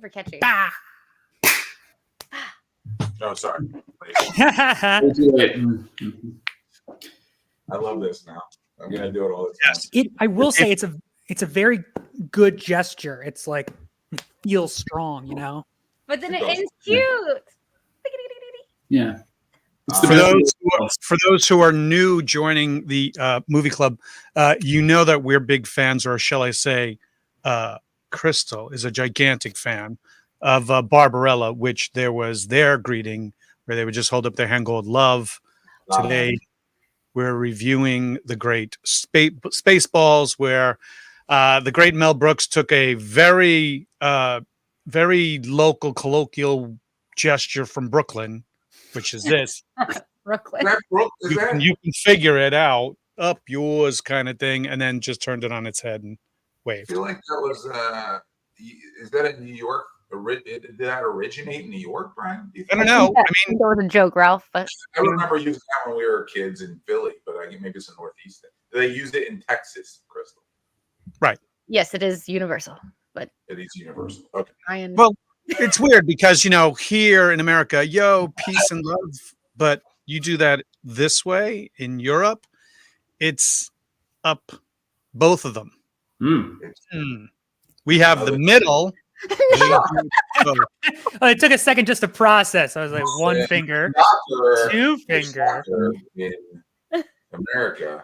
super catchy. Bah! No, sorry. I love this now. I'm gonna do it all the time. Yes. I will say it's a very good gesture. It's like it feels strong, you know. But then it ends cute. Yeah. For those who are new joining the movie club, you know that we're big fans, or shall I say, Krystle is a gigantic fan of Barbarella, which there was their greeting where they would just hold up their hand, gold love. Today, we're reviewing the great Spaceballs, where the great Mel Brooks took a very, very local, colloquial gesture from Brooklyn, which is this. Brooklyn. You can figure it out, up yours kind of thing, and then just turned it on its head and waved. I feel like that was, is that in New York? Did that originate in New York, Brian? I don't know. I mean, it was a joke, Ralph. But I remember using that when we were kids in Philly, but I think maybe it's a Northeast thing. They used it in Texas, Krystle. Right. Yes, it is universal, but it is universal. Okay. Well, it's weird because, you know, here in America, yo, peace and love, but you do that this way in Europe, it's up both of them. We have the middle. It took a second just to process. I was like, one finger, two finger. In America.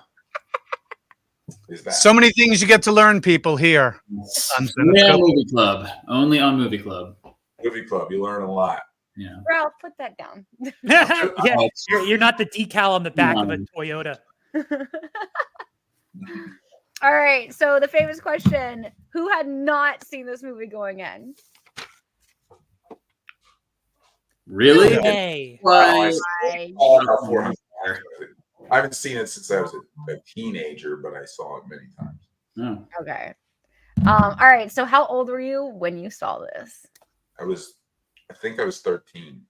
Is that so many things you get to learn, people here. Only on Movie Club. Only on Movie Club. Movie Club. You learn a lot. Yeah. Ralph, put that down. Yeah, you're not the decal on the back of a Toyota. All right. So the famous question: who had not seen this movie going in? Really? Hey. I haven't seen it since I was a teenager, but I saw it many times. Oh. Okay. All right. So how old were you when you saw this? I think I was 13.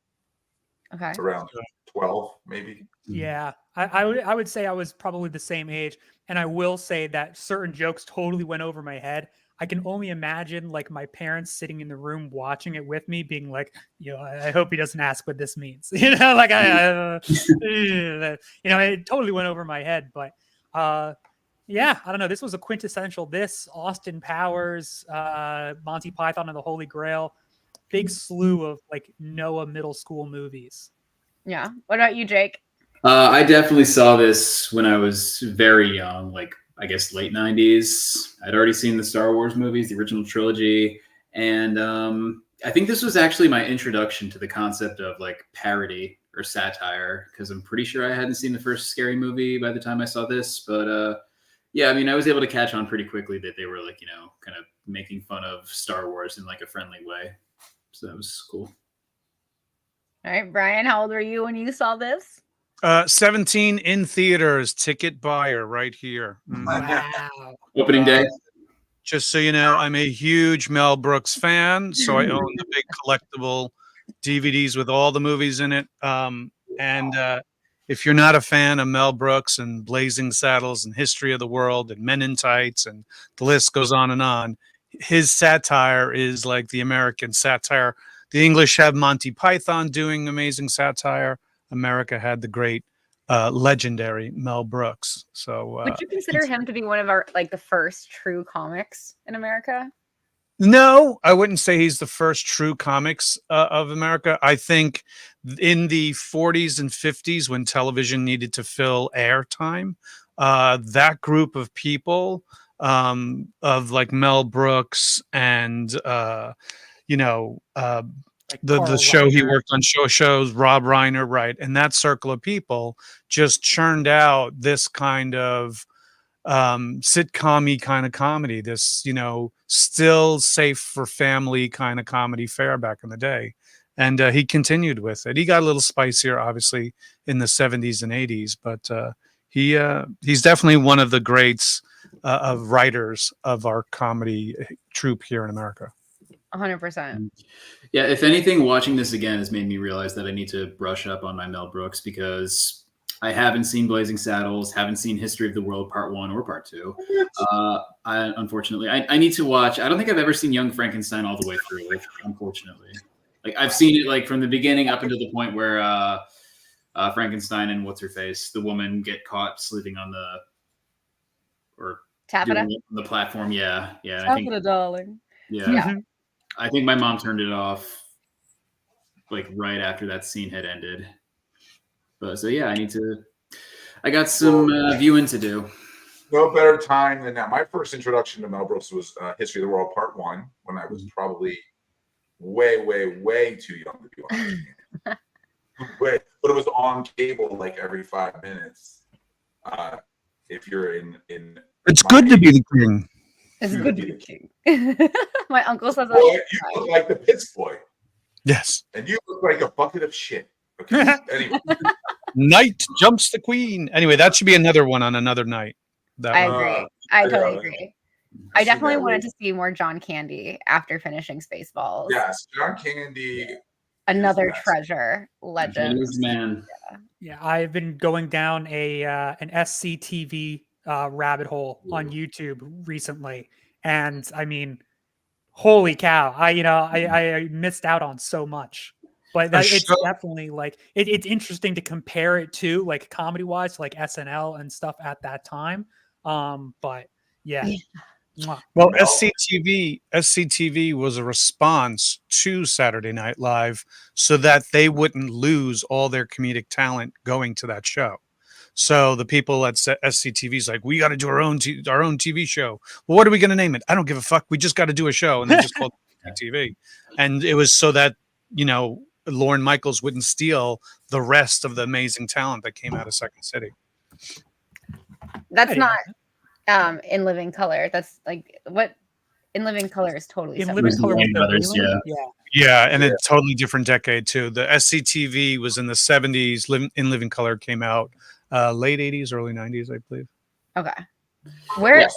Okay. Around 12, maybe. Yeah. I would say I was probably the same age. And I will say that certain jokes totally went over my head. I can only imagine like my parents sitting in the room watching it with me being like, you know, I hope he doesn't ask what this means. You know, like you know, it totally went over my head. But yeah, I don't know. This was a quintessential, Austin Powers, Monty Python and the Holy Grail, big slew of like Noah middle school movies. Yeah. What about you, Jake? I definitely saw this when I was very young, like I guess late 90s. I'd already seen the Star Wars movies, the original trilogy. And I think this was actually my introduction to the concept of like parody or satire, because I'm pretty sure I hadn't seen the first Scary Movie by the time I saw this. But yeah, I mean, I was able to catch on pretty quickly that they were like, you know, kind of making fun of Star Wars in like a friendly way. So that was cool. All right, Brian, how old were you when you saw this? 17 in theaters, ticket buyer right here. Wow. Opening day. Just so you know, I'm a huge Mel Brooks fan, so I own the big collectible DVDs with all the movies in it. And if you're not a fan of Mel Brooks and Blazing Saddles and History of the World and Men in Tights and the list goes on, his satire is like the American satire. The English have Monty Python doing amazing satire. America had the great, legendary Mel Brooks. So, would you consider him to be one of our like the first true comics in America? No, I wouldn't say he's the first true comics of America. I think in the 40s and 50s, when television needed to fill airtime, that group of people of like Mel Brooks and you know. Like The show he worked on shows, Rob Reiner, right? And that circle of people just churned out this kind of sitcom-y kind of comedy, this, you know, still safe for family kind of comedy fare back in the day. And he continued with it. He got a little spicier, obviously, in the 70s and 80s, but he's definitely one of the greats of writers of our comedy troupe here in America. 100%. Yeah, if anything, watching this again has made me realize that I need to brush up on my Mel Brooks, because I haven't seen Blazing Saddles, haven't seen History of the World Part 1 or Part 2. Unfortunately, I need to watch. I don't think I've ever seen Young Frankenstein all the way through, unfortunately. Like, I've seen it like from the beginning up until the point where Frankenstein and what's-her-face, the woman, get caught sleeping on the platform. Yeah. I think, darling. yeah. I think my mom turned it off like right after that scene had ended. But so yeah, I got some viewing to do. No better time than now. My first introduction to Mel Brooks was History of the World Part 1 when I was probably way, way, way too young to be watching it. But it was on cable like every 5 minutes. If you're in It's good to be the king. It's good to be the king. My uncle says Boy, you look like the Pitts boy. Yes. And you look like a bucket of shit. Okay. Anyway. Night jumps the queen. Anyway, that should be another one on another night. I agree. I totally agree. I definitely wanted to see more John Candy after finishing Spaceballs. Yes, John Candy. Another treasure, legend. Man. Yeah, I've been going down an SCTV rabbit hole on YouTube recently, and I mean, holy cow! I missed out on so much. But it's definitely like it's interesting to compare it to like comedy wise, like SNL and stuff at that time. But yeah. Well, SCTV was a response to Saturday Night Live so that they wouldn't lose all their comedic talent going to that show. So the people at SCTV is like, we got to do our own TV show. Well, what are we going to name it? I don't give a fuck. We just got to do a show, and they just called it TV. And it was so that Lorne Michaels wouldn't steal the rest of the amazing talent that came out of Second City. That's not In Living Color. That's like what In Living Color is totally In Living Color with Brothers, yeah, and a totally different decade too. The SCTV was in the 70s. In Living Color came out late 80s, early 90s, I believe. Okay. Where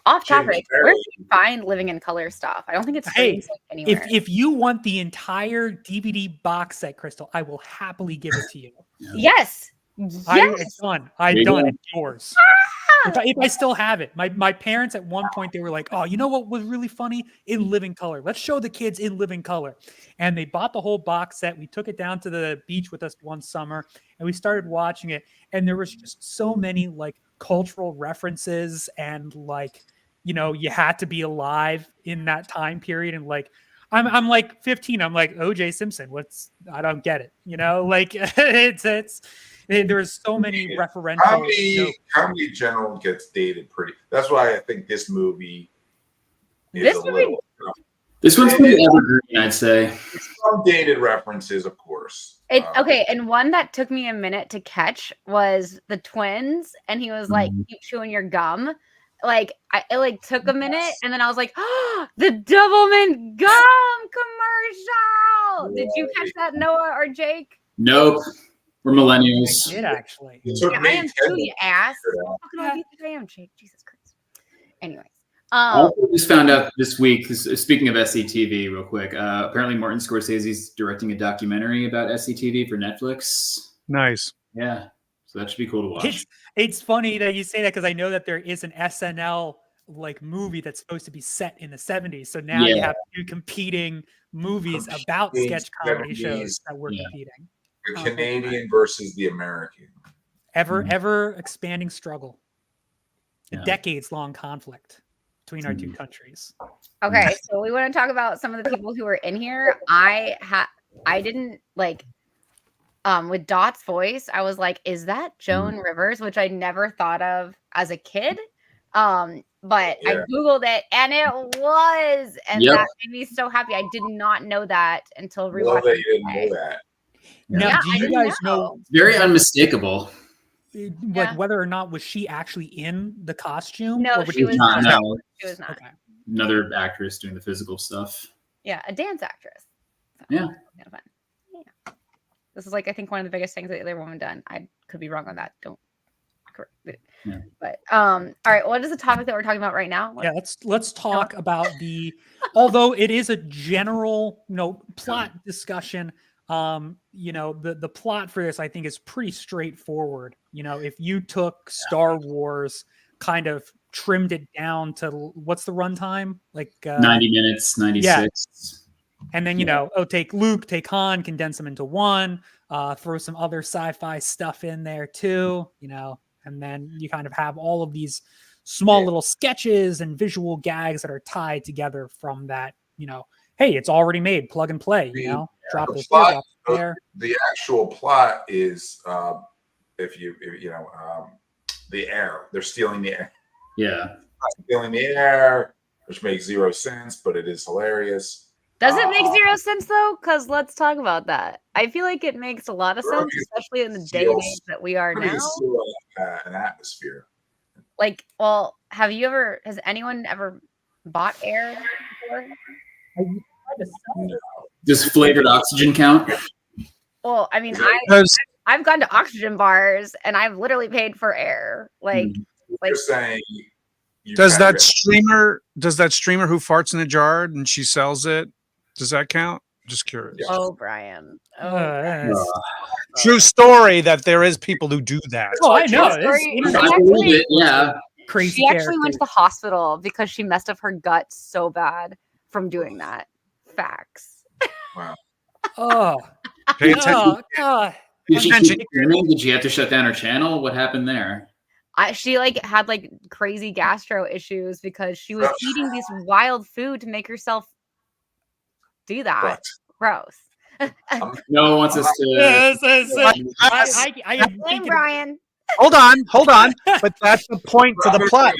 off topic, where do you find Living in Color stuff? I don't think it's anywhere. If you want the entire DVD box set, Krystle, I will happily give it to you. Yes. It's done. It's yours. If I still have it. My parents at one point, they were like, oh, you know what was really funny? In Living Color. Let's show the kids In Living Color. And they bought the whole box set. We took it down to the beach with us one summer and we started watching it. And there was just so many like cultural references and like, you had to be alive in that time period. And like, I'm like 15. I'm like, OJ Simpson. I don't get it. Like there's so many referential. Comedy general gets dated pretty. That's why I think this movie is This one's pretty evergreen, I'd say. Some dated references, of course. Okay, and one that took me a minute to catch was the twins, and he was like, "Keep chewing your gum." Like it took a minute, and then I was like, "Oh, the Doublemint gum commercial!" Did you catch that, Noah or Jake? Nope. We're millennials. I did actually. I am too, you ass. How fucking I am, Jake? Jesus Christ. Anyways. I also just found out this week, speaking of SCTV real quick, apparently Martin Scorsese's directing a documentary about SCTV for Netflix. Nice. Yeah. So that should be cool to watch. It's funny that you say that because I know that there is an SNL like movie that's supposed to be set in the 70s. So now you have two competing movies about sketch comedy shows that we're competing. The Canadian versus the American. Ever expanding struggle. A decades-long conflict between our two countries. Okay, so we want to talk about some of the people who were in here. I didn't like with Dot's voice, I was like, is that Joan Rivers? Which I never thought of as a kid. But I Googled it and it was. And that made me so happy. I did not know that until rewatching. Love that you didn't know that. Now, do you guys know? Very unmistakable. Like whether or not was she actually in the costume? No, or she was not. No. She was not. Okay. Another actress doing the physical stuff. Yeah, a dance actress. So, yeah. Kind of fun. Yeah. This is like I think one of the biggest things that the woman done. I could be wrong on that. Don't correct it. Yeah. But all right, what is the topic that we're talking about right now? Yeah, let's talk about although it is a general plot discussion. the plot for this, I think, is pretty straightforward. If you took Star Wars, kind of trimmed it down to what's the runtime? Like 90 minutes, 96. And then, take Luke, take Han, condense them into one, throw some other sci-fi stuff in there too, and then you kind of have all of these small little sketches and visual gags that are tied together from that, hey, it's already made, plug and play, drop this there, drop there. The actual plot is, the air, they're stealing the air. Yeah. Stealing the air, which makes zero sense, but it is hilarious. Does it make zero sense though? Because let's talk about that. I feel like it makes a lot of sense, especially in the day and age that we are now. An atmosphere. Like, well, has anyone ever bought air before? Does flavored oxygen count? Well, I mean, I've gone to oxygen bars and I've literally paid for air. Like you're saying. Does that streamer who farts in a jar and she sells it? Does that count? Just curious. Yes. Oh, Brian. True story that there is people who do that. Oh, I know. Crazy. She actually went to the hospital because she messed up her gut so bad from doing that. Facts. Wow. Oh. Pay attention. Did she have to shut down her channel? What happened there? She had crazy gastro issues because she was eating this wild food to make herself do that. What? Gross. No one wants us to. I blame Brian. Hold on. But that's the point to the plot.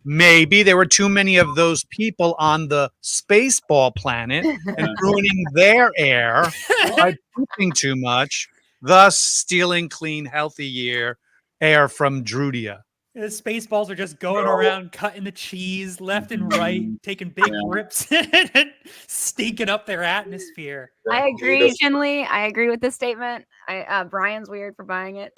Maybe there were too many of those people on the Spaceball planet and ruining their air by pooping too much, thus stealing clean, healthy air from Drudia. The Spaceballs are just going around cutting the cheese left and right, taking big rips and stinking up their atmosphere. I agree, Jinli. I agree with this statement. Brian's weird for buying it.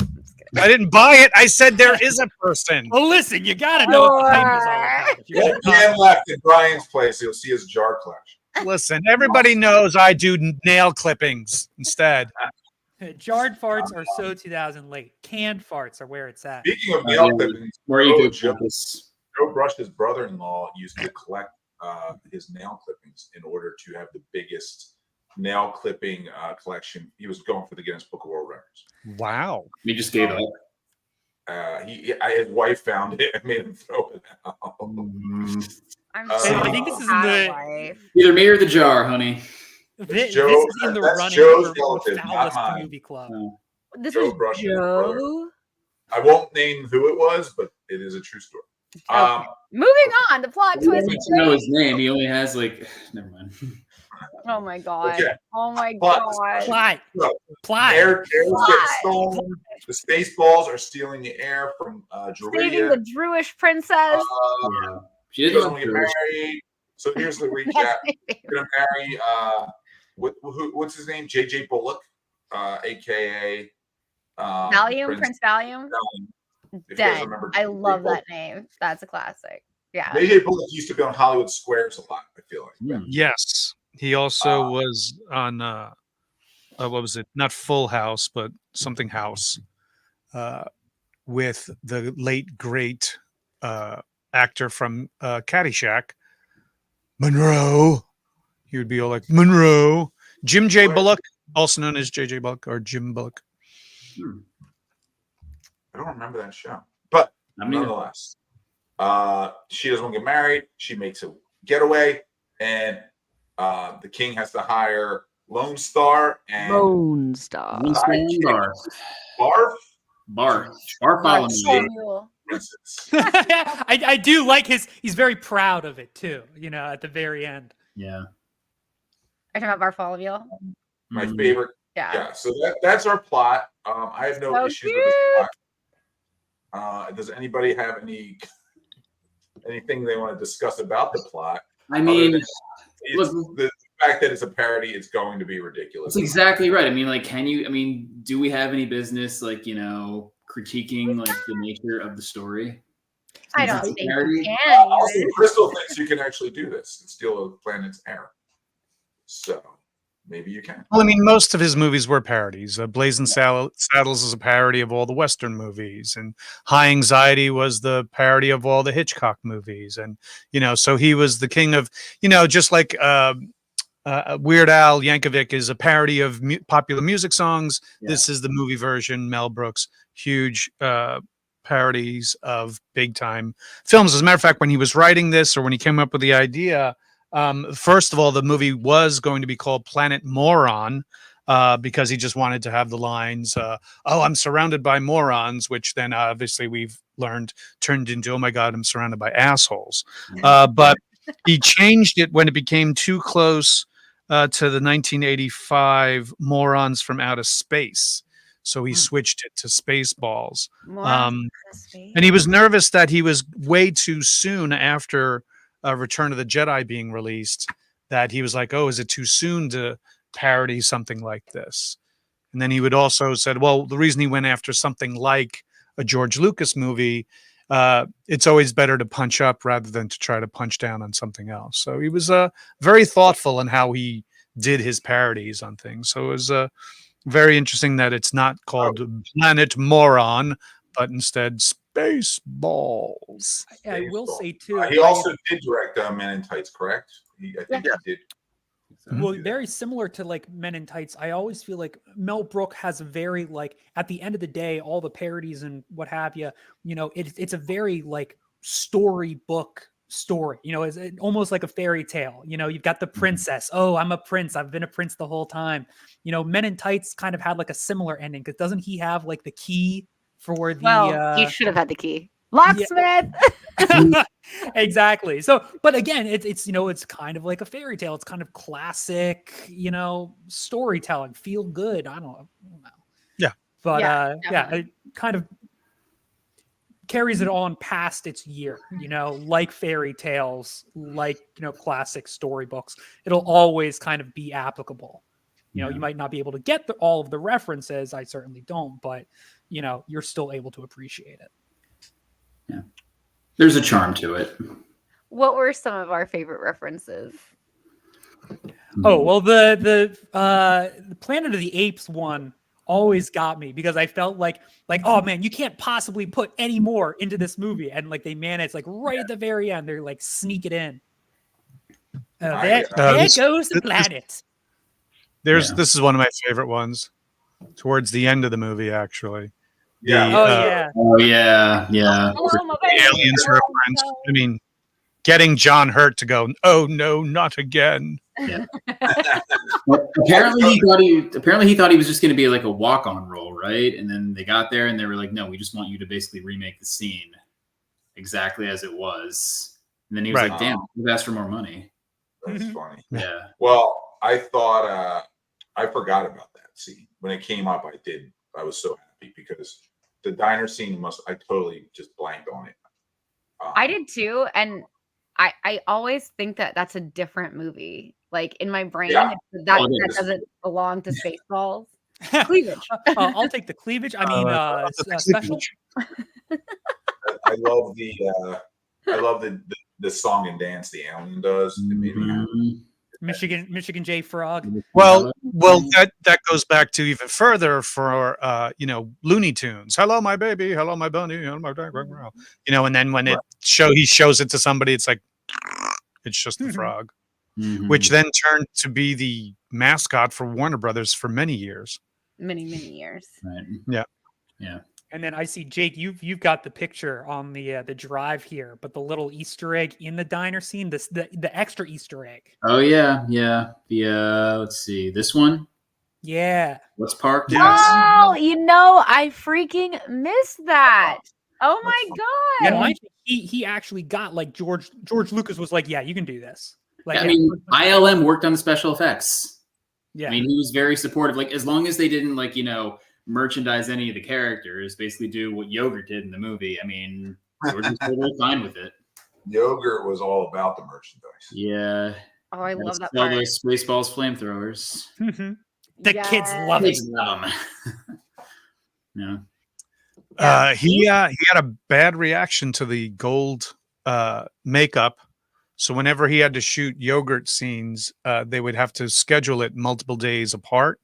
I didn't buy it. I said there is a person. Well, listen, you gotta know what the hype is all about. If left in Brian's place, you'll see his jar collection. Listen, everybody knows I do nail clippings instead. Jarred farts are so 2000 late. Canned farts are where it's at. Speaking of nail clippings, Joe Brush's brother-in-law used to collect his nail clippings in order to have the biggest nail clipping collection. He was going for the Guinness Book of World Records. Wow. He just gave up. His wife found it and made him throw it out. I think this is in the either me or the jar, honey. This is in the running for foulest movie club. No. This was Joe. I won't name who it was, but it is a true story. Okay. Moving on, the plot twist. I don't know his name. He only has never mind. Oh my god. Okay. Oh my god. Plot. Air getting stolen. The Spaceballs are stealing the air from Druida. Saving the Druish princess. She doesn't want to get married. So here's the recap. Gonna marry what's his name? JJ Bullock, aka Valium, Prince Valium. Dead. I love that name. That's a classic. Yeah. JJ Bullock used to be on Hollywood Squares a lot, I feel like. Yes. He also was on what was it? Not Full House, but something House. With the late great actor from Caddyshack, Monroe. He would be all like Monroe. Jim J. Bullock, also known as JJ Bullock or Jim Bullock. I don't remember that show, but nonetheless, she doesn't want to get married. She makes a getaway, and the king has to hire Lone Star and Barf. I do like he's very proud of it too, at the very end. Yeah. Are you talking about Bartholomew? My favorite. Yeah. So that's our plot. I have no issues with this plot. Does anybody have anything they want to discuss about the plot? I mean, the fact that it's a parody, it's going to be ridiculous. That's exactly right. I mean, do we have any business critiquing the nature of the story? I don't think you can. Krystle thinks you can actually do this and steal a planet's air. So maybe you can. Well, I mean, most of his movies were parodies. Blazing Saddles is a parody of all the Western movies, and High Anxiety was the parody of all the Hitchcock movies. And, so he was the king of, just like Weird Al Yankovic is a parody of popular music songs. Yeah. This is the movie version. Mel Brooks, huge parodies of big time films. As a matter of fact, when he was writing this, or when he came up with the idea, first of all, the movie was going to be called Planet Moron, because he just wanted to have the lines, "Oh, I'm surrounded by morons," which then obviously we've learned turned into, "Oh my God, I'm surrounded by assholes." But he changed it when it became too close to the 1985 Morons from Outer Space. So he switched it to Spaceballs. And he was nervous that he was way too soon after Return of the Jedi being released, that he was like, "Oh, is it too soon to parody something like this?" And then he would also said, well, the reason he went after something like a George Lucas movie, it's always better to punch up rather than to try to punch down on something else. So he was very thoughtful in how he did his parodies on things. So it was very interesting that it's not called Planet Moron, but instead Spaceballs. I will say too. He also did direct Men in Tights, correct? I think he did. Well, very similar to like Men in Tights. I always feel like Mel Brooks has a very, like, at the end of the day, all the parodies and what have you, it's a very like storybook story. It's almost like a fairy tale. You've got the princess. Oh, I'm a prince. I've been a prince the whole time. Men in Tights kind of had like a similar ending, because doesn't he have like the key for the? Well, he should have had the key. Locksmith. Yeah. Exactly. So, but again, it's it's kind of like a fairy tale. It's kind of classic, storytelling. Feel good. I don't know. Yeah. But it kind of carries it on past its year. Like fairy tales, like classic storybooks. It'll always kind of be applicable. You might not be able to get all of the references. I certainly don't, but you're still able to appreciate it. Yeah. There's a charm to it. What were some of our favorite references? Oh, well, the Planet of the Apes one always got me, because I felt like, oh man, you can't possibly put any more into this movie. And like they managed, like right at the very end, they're like sneak it in. There goes the planet. This is one of my favorite ones. Towards the end of the movie, actually. Yeah. Oh yeah. The aliens reference. I mean, getting John Hurt to go, "Oh no, not again." Yeah. Well, apparently he thought he was just going to be like a walk-on role, right? And then they got there and they were like, "No, we just want you to basically remake the scene exactly as it was." And then he was like, "Damn, we've asked for more money." That's funny. Yeah. Well, I thought I forgot about that scene when it came up. I was so happy, because the diner scene I totally just blanked on it. I did too, and I always think that that's a different movie. Like in my brain, that doesn't belong to Spaceballs. Cleavage. I'll take the cleavage. I mean, special. I love the song and dance the alien does. It made me happy. Michigan J Frog. Well, that goes back to even further for Looney Tunes. "Hello, my baby. Hello, my bunny. Hello, my dog." And then when he shows it to somebody, it's like it's just the frog, which then turned to be the mascot for Warner Brothers for many years. Many years. Right. Yeah. And then I see, Jake, you've got the picture on the drive here, but the little Easter egg in the diner scene, the extra Easter egg. Oh yeah. The let's see, this one. Yeah. What's parked? Yes. Oh, I freaking missed that. Oh my god. Yeah, he actually got, like, George Lucas was like, "Yeah, you can do this." Like, I mean, ILM worked on the special effects. Yeah. I mean, he was very supportive. Like, as long as they didn't, like, merchandise any of the characters, basically do what Yogurt did in the movie. I mean, George was totally fine with it. Yogurt was all about the merchandise. Yeah. Oh, I love that all part. those Spaceballs flamethrowers. The kids love it. Yeah. He had a bad reaction to the gold makeup, So whenever he had to shoot yogurt scenes, they would have to schedule it multiple days apart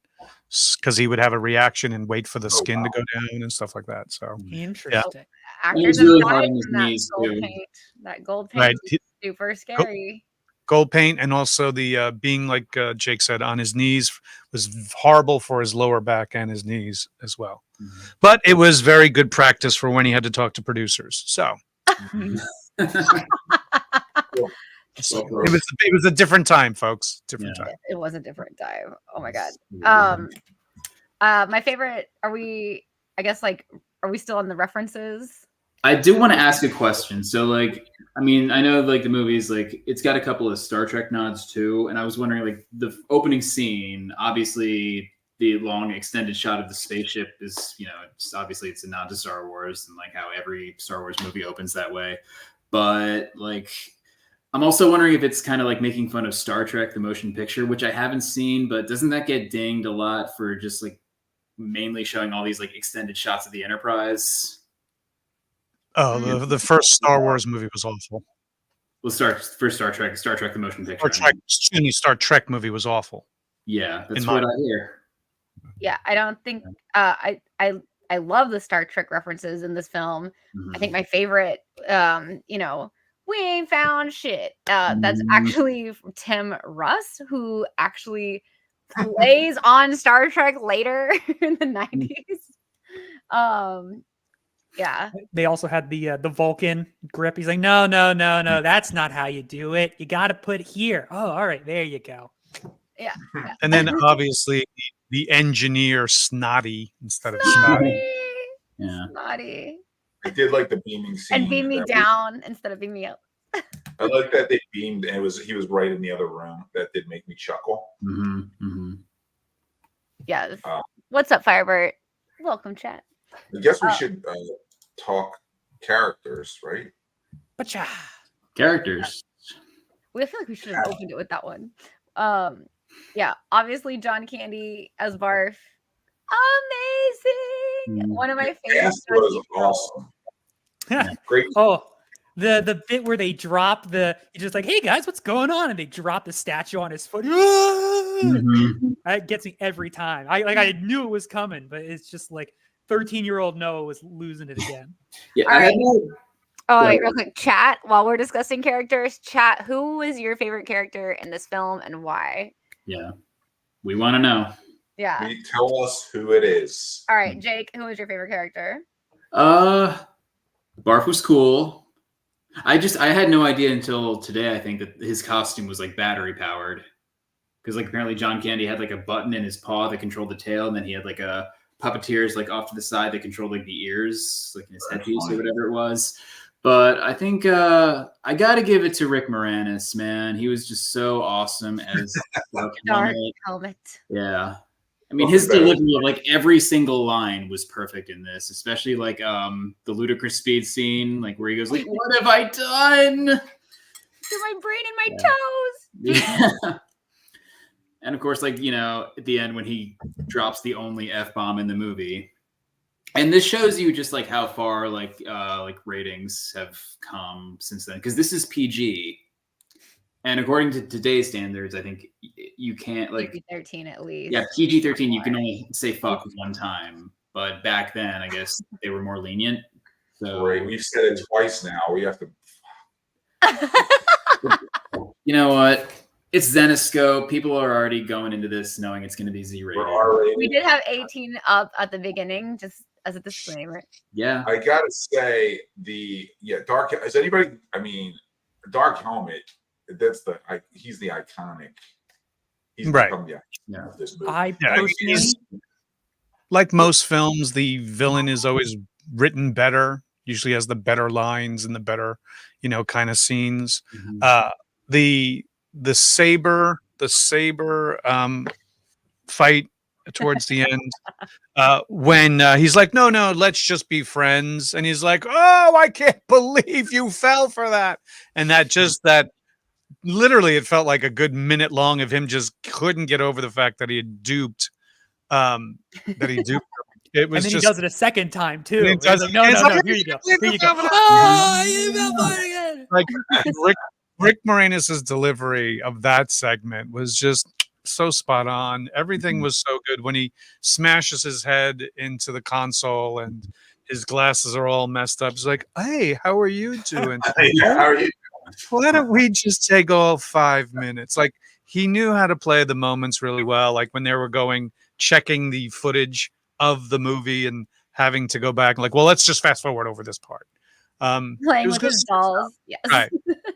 because he would have a reaction and wait for the skin to go down and stuff like that. So Interesting. Actors He's really have hard died on his from that knees, gold too. paint. That gold Right. paint is super scary. gold paint, and also the being, like Jake said, on his knees was horrible for his lower back and his knees as well. Mhm. But it was very good practice for when he had to talk to producers. So it was a different time, folks. Different time. It was a different time. Oh my god. My favorite. Are we still on the references? I do want to ask a question. So, like, I mean, I know, like, the movie's, like, it's got a couple of Star Trek nods, too. And I was wondering, like, the opening scene, obviously, the long extended shot of the spaceship is, you know, it's a nod to Star Wars and, like, how every Star Wars movie opens that way. But, like, I'm also wondering if it's kind of, like, making fun of Star Trek, the motion picture, which I haven't seen. But doesn't that get dinged a lot for just, like, mainly showing all these, like, extended shots of the Enterprise? Oh, the first Star Wars movie was awful. Well, first Star Trek, the motion picture. Star Trek movie was awful. Yeah, that's what I hear. Yeah, I don't think I love the Star Trek references in this film. Mm-hmm. I think my favorite, we ain't found shit. That's actually Tim Russ, who actually plays on Star Trek later in the 90s. Yeah. They also had the Vulcan grip. He's like, no, that's not how you do it. You got to put here. Oh, all right, there you go. Yeah. And then obviously the engineer Snotty instead of Snotty. Snotty. Yeah. Snotty. I did like the beaming scene. And beam me down instead of beam me up. I like that they beamed and he was right in the other room. That did make me chuckle. Mm-hmm. Mm-hmm. Yeah. What's up, Firebird? Welcome, chat. I guess we should talk characters, right? Bacha. Characters. I feel like we should have opened it with that one. Yeah, obviously John Candy as Barf. Amazing. One of my favorites. That was awesome. Great. Oh, the bit where they drop you're just like, hey guys, what's going on? And they drop the statue on his foot. Mm-hmm. That gets me every time. I knew it was coming, but it's just like 13-year-old Noah was losing it again. Yeah. All right. Wait, real quick. Chat, while we're discussing characters, chat, who is your favorite character in this film and why? Yeah. We want to know. Yeah. Tell us who it is. All right, Jake, who is your favorite character? Barf was cool. I had no idea until today, I think, that his costume was like battery powered. Because like apparently John Candy had like a button in his paw that controlled the tail, and then he had like a puppeteers like off to the side that controlled like the ears, like in his headpiece or whatever it was. But I think I gotta give it to Rick Moranis, man. He was just so awesome as Dark Helmet. Yeah. I mean, his delivery of like every single line was perfect in this, especially like the ludicrous speed scene, like where he goes like, "What have I done To my brain and my toes." Yeah. And of course, like, you know, at the end when he drops the only F-bomb in the movie. And this shows you just like how far like ratings have come since then, because this is PG. And according to today's standards, I think you can't like PG-13 at least. Yeah, PG-13 you can only say fuck one time, but back then I guess they were more lenient. So Right, we've said it twice now. We have to. You know what? It's Zenescope. People are already going into this knowing it's going to be Z-rated. We did have 18 up at the beginning, just as a disclaimer. Yeah. I gotta say Dark. Is anybody? I mean, Dark Helmet. He's the iconic. He's right. Become the iconic of this movie. I personally, like most films, the villain is always written better. Usually has the better lines and the better, kind of scenes. Mm-hmm. The saber fight towards the end, when he's like, no, let's just be friends, and he's like, oh, I can't believe you fell for that, and that literally it felt like a good minute long of him just couldn't get over the fact that he had duped It was and then just, he does it a second time too. He does Like, it no, again. here you go. Oh, you fell for it again. like Rick Moranis' delivery of that segment was just so spot on. Everything was so good when he smashes his head into the console and his glasses are all messed up. He's like, "Hey, how are you doing? Yeah, how are you? Why don't we just take all 5 minutes?" Like, he knew how to play the moments really well. Like when they were checking the footage of the movie and having to go back, like, well, let's just fast forward over this part. It Playing was with good his stuff. dolls. Yes. Right.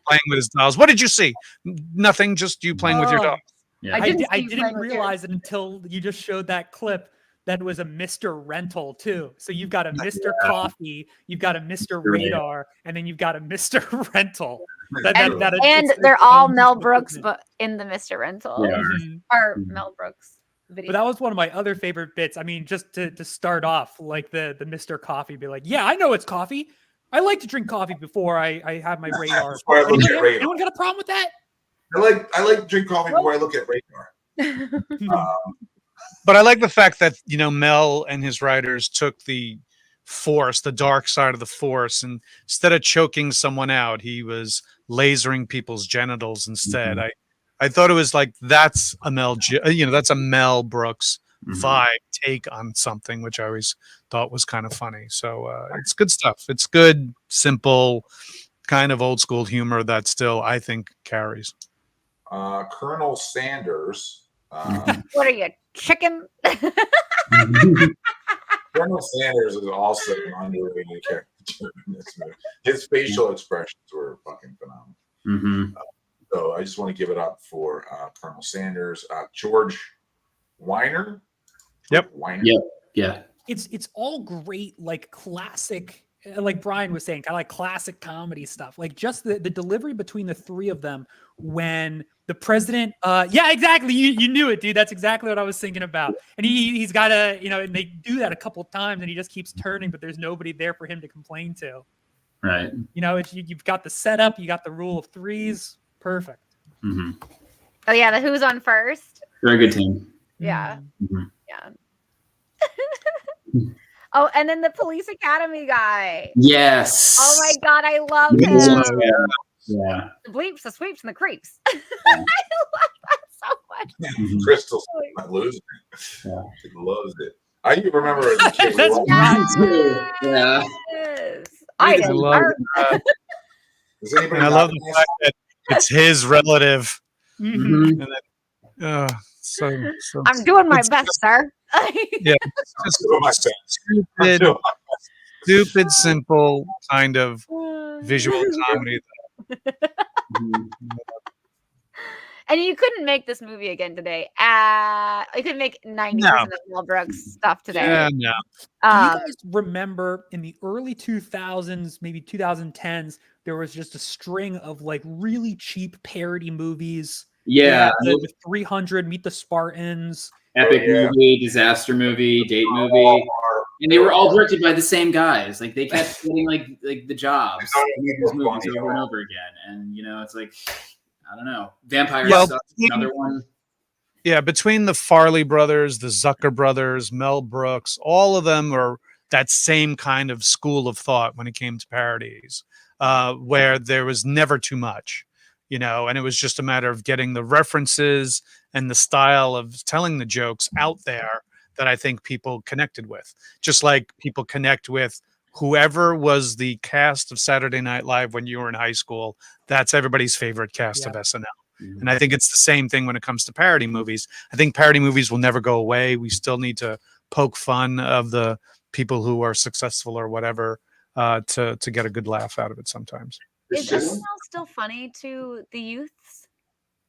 Playing with his dolls. What did you see? Nothing, just you playing with your Oh. dolls. Yeah. I didn't I see you didn't playing with yours. realize it until you just showed that clip that was a Mr. Rental too. So you've got a Mr. Coffee, you've got a Mr. Radar, and then you've got a Mr. Rental. And they're all Mel Brooks, but in the Mr. Rental Yeah. or Mel Brooks video. But that was one of my other favorite bits. I mean, just to start off, like the Mr. Coffee, be like, yeah, I know it's coffee. I like to drink coffee before I have my radar. Before I look at radar. Anyone got a problem with that? I like to drink coffee before I look at radar. But I like the fact that, Mel and his writers took the force, the dark side of the force, and instead of choking someone out, he was lasering people's genitals instead. I thought it was like, that's a that's a Mel Brooks vibe take on something, which I always thought was kind of funny. So it's good stuff. It's good, simple, kind of old school humor that still, I think, carries. Colonel Sanders. What are you, chicken? Colonel Sanders is also an underrated character in this movie. His facial expressions were fucking phenomenal. So I just want to give it up for Colonel Sanders. George Weiner. Yep. Weiner. Yep. Yeah. It's all great, like classic, like Brian was saying, kind of like classic comedy stuff. Like just the delivery between the three of them when the president, yeah, exactly. You knew it, dude. That's exactly what I was thinking about. And he's got to, and they do that a couple times and he just keeps turning, but there's nobody there for him to complain to. Right. You've got the setup, you got the rule of threes. Perfect. Oh yeah, the Who's on first. Very good team. Yeah. Yeah. Oh, and then the Police Academy guy. Yes. Oh my God, I love him. Yeah. The bleeps, the sweeps, and the creeps. I love that so much. Krystle losing it. Yeah. She loves it. I remember as a kid. That's right. Yeah. Yes. I did. Does anybody And I love the fact that it's his relative. And then, so I'm doing my best, sir. Yeah, it's just stupid, simple kind of visual comedy. And you couldn't make this movie again today. You couldn't make 90% of Mel Brooks stuff today. Yeah, no. Do you guys remember in the early 2000s, maybe 2010s, there was just a string of like really cheap parody movies? Yeah. The 300, Meet the Spartans. Epic movie, disaster movie, date movie. And they were all directed by the same guys. Like they kept getting like the jobs these movies over and over again. And it's like, I don't know. Vampire Stuff, another one. Yeah, between the Farley brothers, the Zucker brothers, Mel Brooks, all of them are that same kind of school of thought when it came to parodies, where there was never too much, and it was just a matter of getting the references and the style of telling the jokes out there that I think people connected with. Just like people connect with whoever was the cast of Saturday Night Live when you were in high school. That's everybody's favorite cast of SNL. And I think it's the same thing when it comes to parody movies. I think parody movies will never go away. We still need to poke fun of the people who are successful or whatever to get a good laugh out of it sometimes. Is SNL still funny to the youths?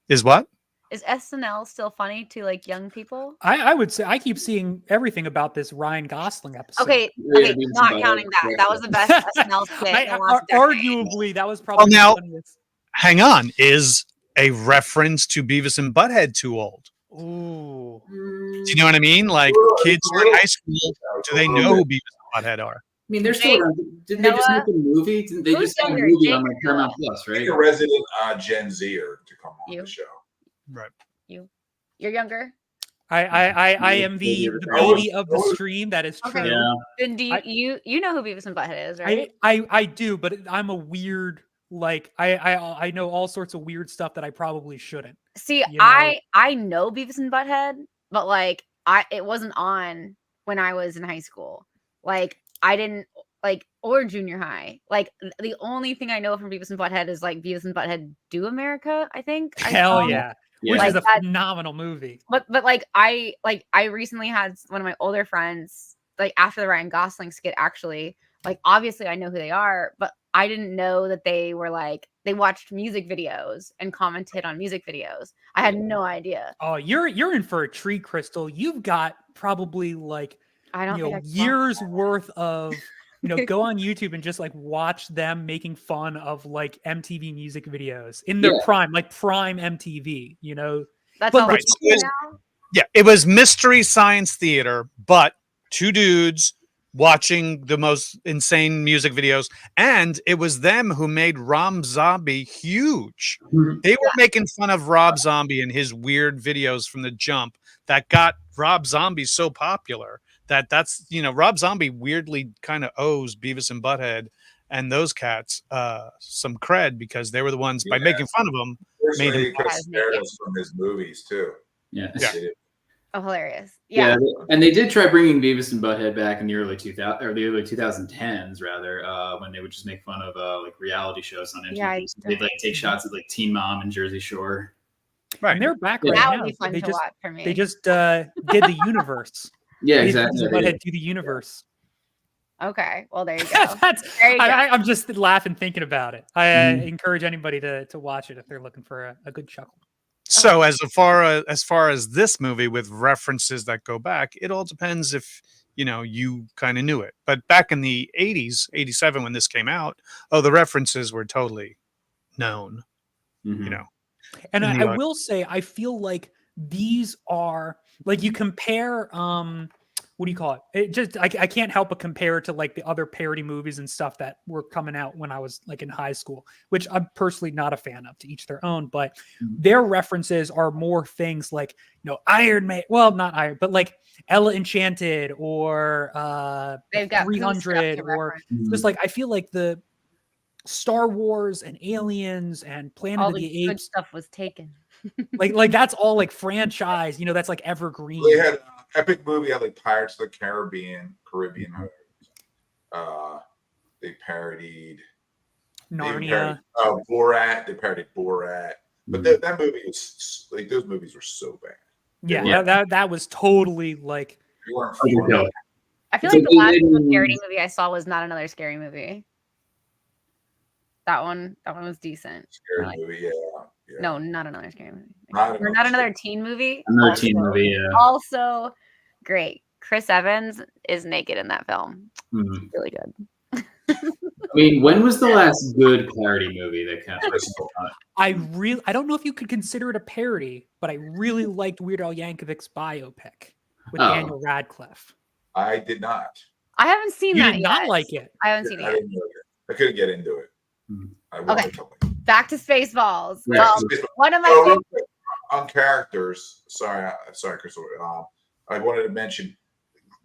Is what? Is SNL still funny to like young people? I would say I keep seeing everything about this Ryan Gosling episode. Okay, not counting that. That was the best SNL skit. Arguably, that was probably now, the funniest. Hang on. Is a reference to Beavis and Butthead too old? Ooh. Do you know what I mean? Like kids who are in high school, do they know who Beavis and Butthead are? I mean, they're still around. Didn't they just make a movie? Didn't they just make a movie on like Paramount Plus, right? A resident Gen Zer to come on the show. Right. You're younger. I am the baby of the stream. That is true. Yeah. Then do you know who Beavis and Butthead is, right? I do, but I'm a weird like I know all sorts of weird stuff that I probably shouldn't. See, You know? I know Beavis and Butthead, but like it wasn't on when I was in high school. Like I didn't like or junior high. Like the only thing I know from Beavis and Butthead is like Beavis and Butthead Do America, I think. Hell yeah. Yeah. Which is Like a phenomenal movie. But like I recently had one of my older friends, like after the Ryan Gosling skit, actually, like obviously I know who they are, but I didn't know that they were like they watched music videos and commented on music videos. I had no idea. Oh, you're in for a treat, Krystle. You've got probably like I don't think I years worth of go on YouTube and just like watch them making fun of like MTV music videos in their prime, like prime MTV. That's But all right, I so now. Yeah, it was Mystery Science Theater, but two dudes watching the most insane music videos, and it was them who made Rob Zombie huge. They were making fun of Rob Zombie and his weird videos from the jump that got Rob Zombie so popular that's Rob Zombie weirdly kind of owes Beavis and Butthead and those cats some cred because they were the ones by making fun of them made him from his movies too. Yeah. Oh, hilarious. Yeah, and they did try bringing Beavis and Butthead back in the early 2000 or the early 2010s, rather, when they would just make fun of like reality shows on MTV. Yeah, They'd like take shots at like Teen Mom and Jersey Shore. Right, and they're back right that now. would be fun to watch for me. They just did the universe. Yeah, exactly. Butthead do the universe. Okay, well there you go. I'm just laughing thinking about it. I encourage anybody to watch it if they're looking for a good chuckle. So as far as this movie with references that go back, it all depends if you kind of knew it. But back in the 80s, 87 when this came out, the references were totally known. Mm-hmm. And I will say I feel like these are like you compare what do you call it? It just I can't help but compare it to like the other parody movies and stuff that were coming out when I was like in high school, which I'm personally not a fan of, to each their own, but their references are more things like, Iron Man, well, not Iron, but like Ella Enchanted or they've got 300 or just like I feel like the Star Wars and Aliens and Planet of the Apes good stuff was taken. like that's all like franchise, that's like evergreen. They had epic movie like Pirates of the Caribbean. They parodied Narnia. Borat. They parodied Borat. But that movie was like those movies were so bad. Yeah, that was totally like. They weren't funny. I feel like the last parody movie I saw was Not Another Scary Movie. That one was decent. Scary movie, yeah. No, not another scary movie. Not another teen movie. Another teen movie, yeah. Also great. Chris Evans is naked in that film. Mm-hmm. Really good. I mean, when was the last good parody movie that came out? I don't know if you could consider it a parody, but I really liked Weird Al Yankovic's biopic with Daniel Radcliffe. I did not. I haven't seen that yet. You did not like it. I haven't seen it yet. I couldn't get into it. Okay. Back to Spaceballs. Yeah, well, one of my favorite on characters. Sorry, Krystle. I wanted to mention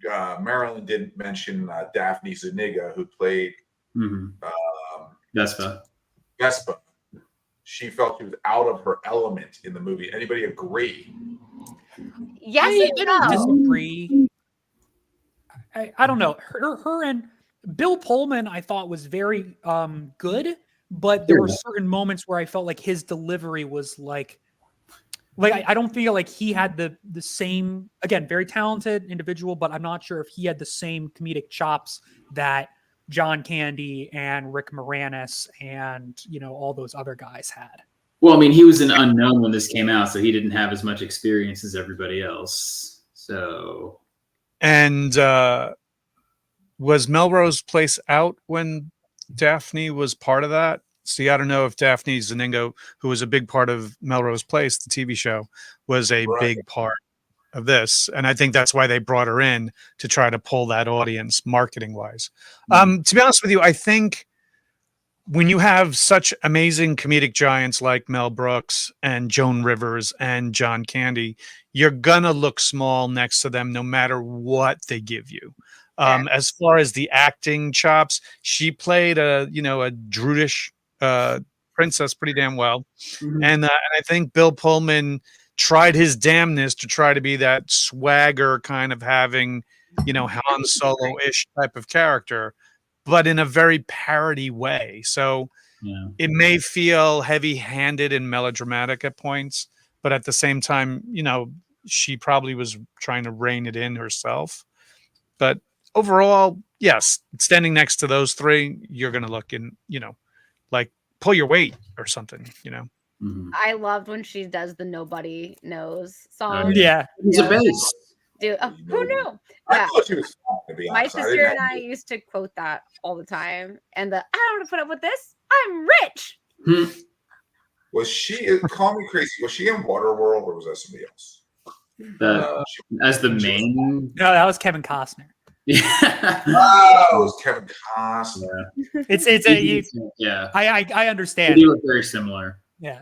Marilyn didn't mention Daphne Zuniga, who played Vespa. She felt she was out of her element in the movie. Anybody agree? Yes, I don't disagree. I don't know. Her and Bill Pullman, I thought was very good, but there were certain moments where I felt like his delivery was like I don't feel like he had the same, again, very talented individual, but I'm not sure if he had the same comedic chops that John Candy and Rick Moranis and all those other guys had. Well, I mean, he was an unknown when this came out, so he didn't have as much experience as everybody else. So, and was Melrose Place out when Daphne was part of that? See, I don't know if Daphne Zuniga, who was a big part of Melrose Place, the TV show, was a big part of this. And I think that's why they brought her in to try to pull that audience marketing wise. To be honest with you, I think when you have such amazing comedic giants like Mel Brooks and Joan Rivers and John Candy, you're going to look small next to them no matter what they give you. As far as the acting chops, she played a drutish princess pretty damn well. Mhm. And I think Bill Pullman tried his damnness to try to be that swagger kind of having, Han Solo-ish type of character, but in a very parody way. So Yeah. it may feel heavy-handed and melodramatic at points, but at the same time, she probably was trying to rein it in herself. But overall, yes, standing next to those three, you're going to look in, like pull your weight or something, Mhm. I loved when she does the Nobody Knows song. Yeah. He's a bass. Dude, who knew? I Yeah. thought she was fun, to be My honest. sister and I used to quote that all the time. And I don't want to put up with this. I'm rich. Hmm. Was she, call me crazy, was she in Waterworld or was that somebody else? As the main. No, that was Kevin Costner. Yeah. Oh, it was Kevin Costner. It's a Yeah. I understand. They look very similar. Yeah.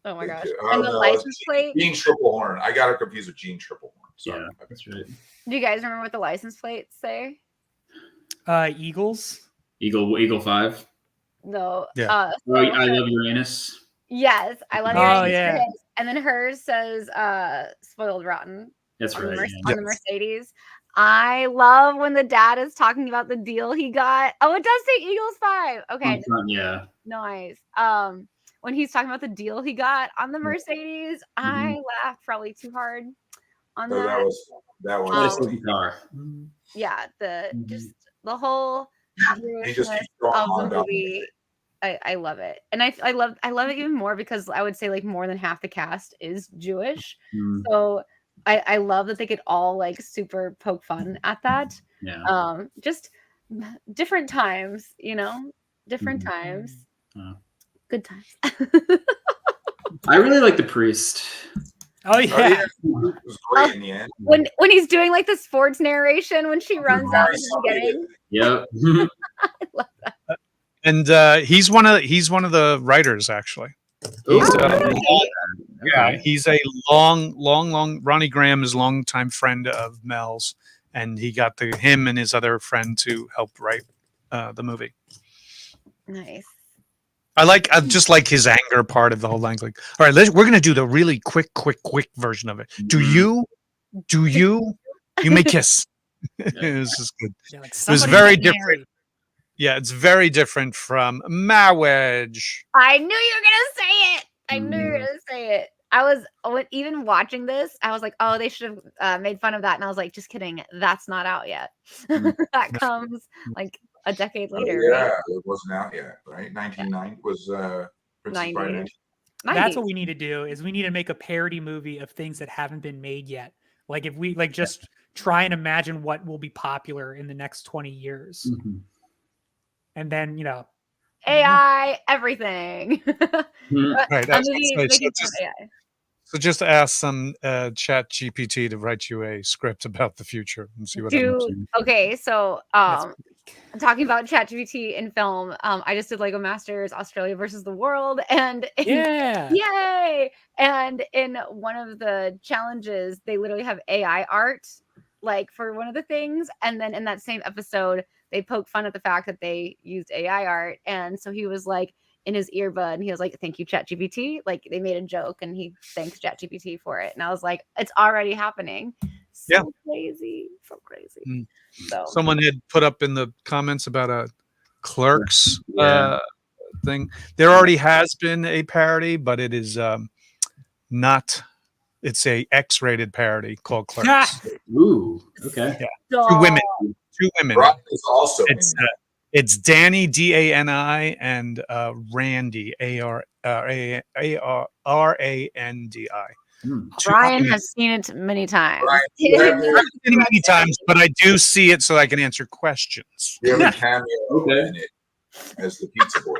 Oh my gosh. Oh, And the no, license plate. Gene Triplehorn. I got her confused with Gene Triplehorn. Sorry. Yeah, that's right. Do you guys remember what the license plates say? Eagles. Eagle 5. No. Yeah. I love Uranus. Yes, I love Oh, your yeah. And then hers says spoiled rotten That's on, the, right. on the Mercedes. I love when the dad is talking about the deal he got. Oh, it does say Eagles 5. Okay. Yeah. Nice. When he's talking about the deal he got on the Mercedes, I laughed probably too hard on No, that. that was Nice funny. guitar. Yeah, just the whole He just Jewishness keeps going of on the about movie. I love it, and I love it even more because I would say like more than half the cast is Jewish. Mm. So I love that they could all like super poke fun at that. Yeah. Just different times, different Mhm. times. Good times. I really like the priest. Oh, Oh yeah. yeah. It was great in the end. When he's doing like the sports narration when she runs out in the beginning. Yep. I love that. And he's one of the writers actually. He's, Okay. he's a long. Ronnie Graham is a longtime friend of Mel's, and he got him and his other friend to help write the movie. Nice. I just like his anger part of the whole thing. Like, all right, we're gonna do the really quick version of it. Do you may kiss? It was just good. Yeah, like, It was somebody very get different. married. Yeah, it's very different from Marriage. I knew you were gonna say it. I knew you were gonna say it. I was even watching this. I was like, oh, they should have made fun of that, and I was like, just kidding. That's not out yet. That comes like a decade later. Yeah, Right? it wasn't out yet, right? 1990 was Princess 90. Bride. That's 90s. what we need to do is we need to make a parody movie of things that haven't been made yet. Like if we like just try and imagine what will be popular in the next 20 years. Mhm. And then, AI, everything. Mhm. Right. A movie making fun of AI. So just ask some Chat GPT to write you a script about the future and see what happens. Okay, so That's talking about ChatGPT in film, I just did Lego Masters Australia versus the world, and yeah. yay! And in one of the challenges, they literally have AI art, like for one of the things, and then in that same episode, they poke fun at the fact that they used AI art, and so he was like in his earbud, and he was like, "Thank you, ChatGPT." Like they made a joke, and he thanks ChatGPT for it, and I was like, "It's already happening." So crazy, so crazy. Mm. So Someone had put up in the comments about a Clerks thing. There already has been a parody, but it is not. It's a X-rated parody called Clerks. Ooh. Okay. Yeah. Two women. Rock is also It's Danny DANI and Randy ARANDI. Brian has seen it many times. Many times, but I do see it so I can answer questions. You have a cameo in it as the pizza boy.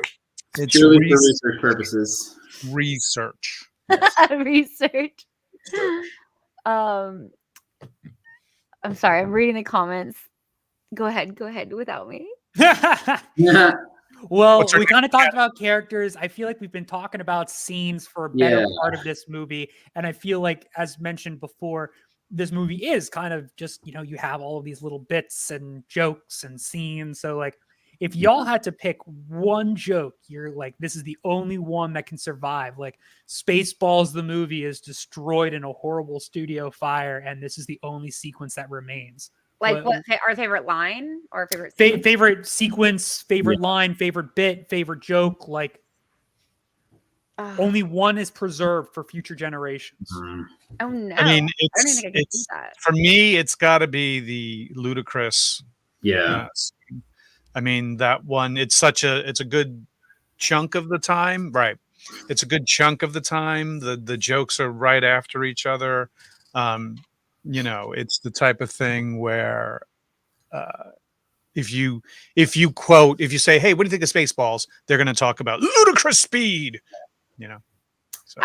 It's Purely for research purposes. Research. Research. I'm sorry, I'm reading the comments. Go ahead without me. Yeah. Well, What's our we kind of talked about characters. I feel like we've been talking about scenes for a better part of this movie. And I feel like, as mentioned before, this movie is kind of just, you have all of these little bits and jokes and scenes. So like if y'all had to pick one joke, you're like, this is the only one that can survive. Like Spaceballs, the movie, is destroyed in a horrible studio fire, and this is the only sequence that remains. Like what our favorite line or favorite favorite sequence, favorite line, favorite bit, favorite joke, like only one is preserved for future generations. Oh no. I mean, I don't even think I can do that. for me, it's got to be the ludicrous. Yeah. I mean, that one, it's a good chunk of the time. Right. It's a good chunk of the time. The jokes are right after each other. You know, it's the type of thing where if you say, hey, what do you think of Spaceballs? They're going to talk about ludicrous speed, you know. So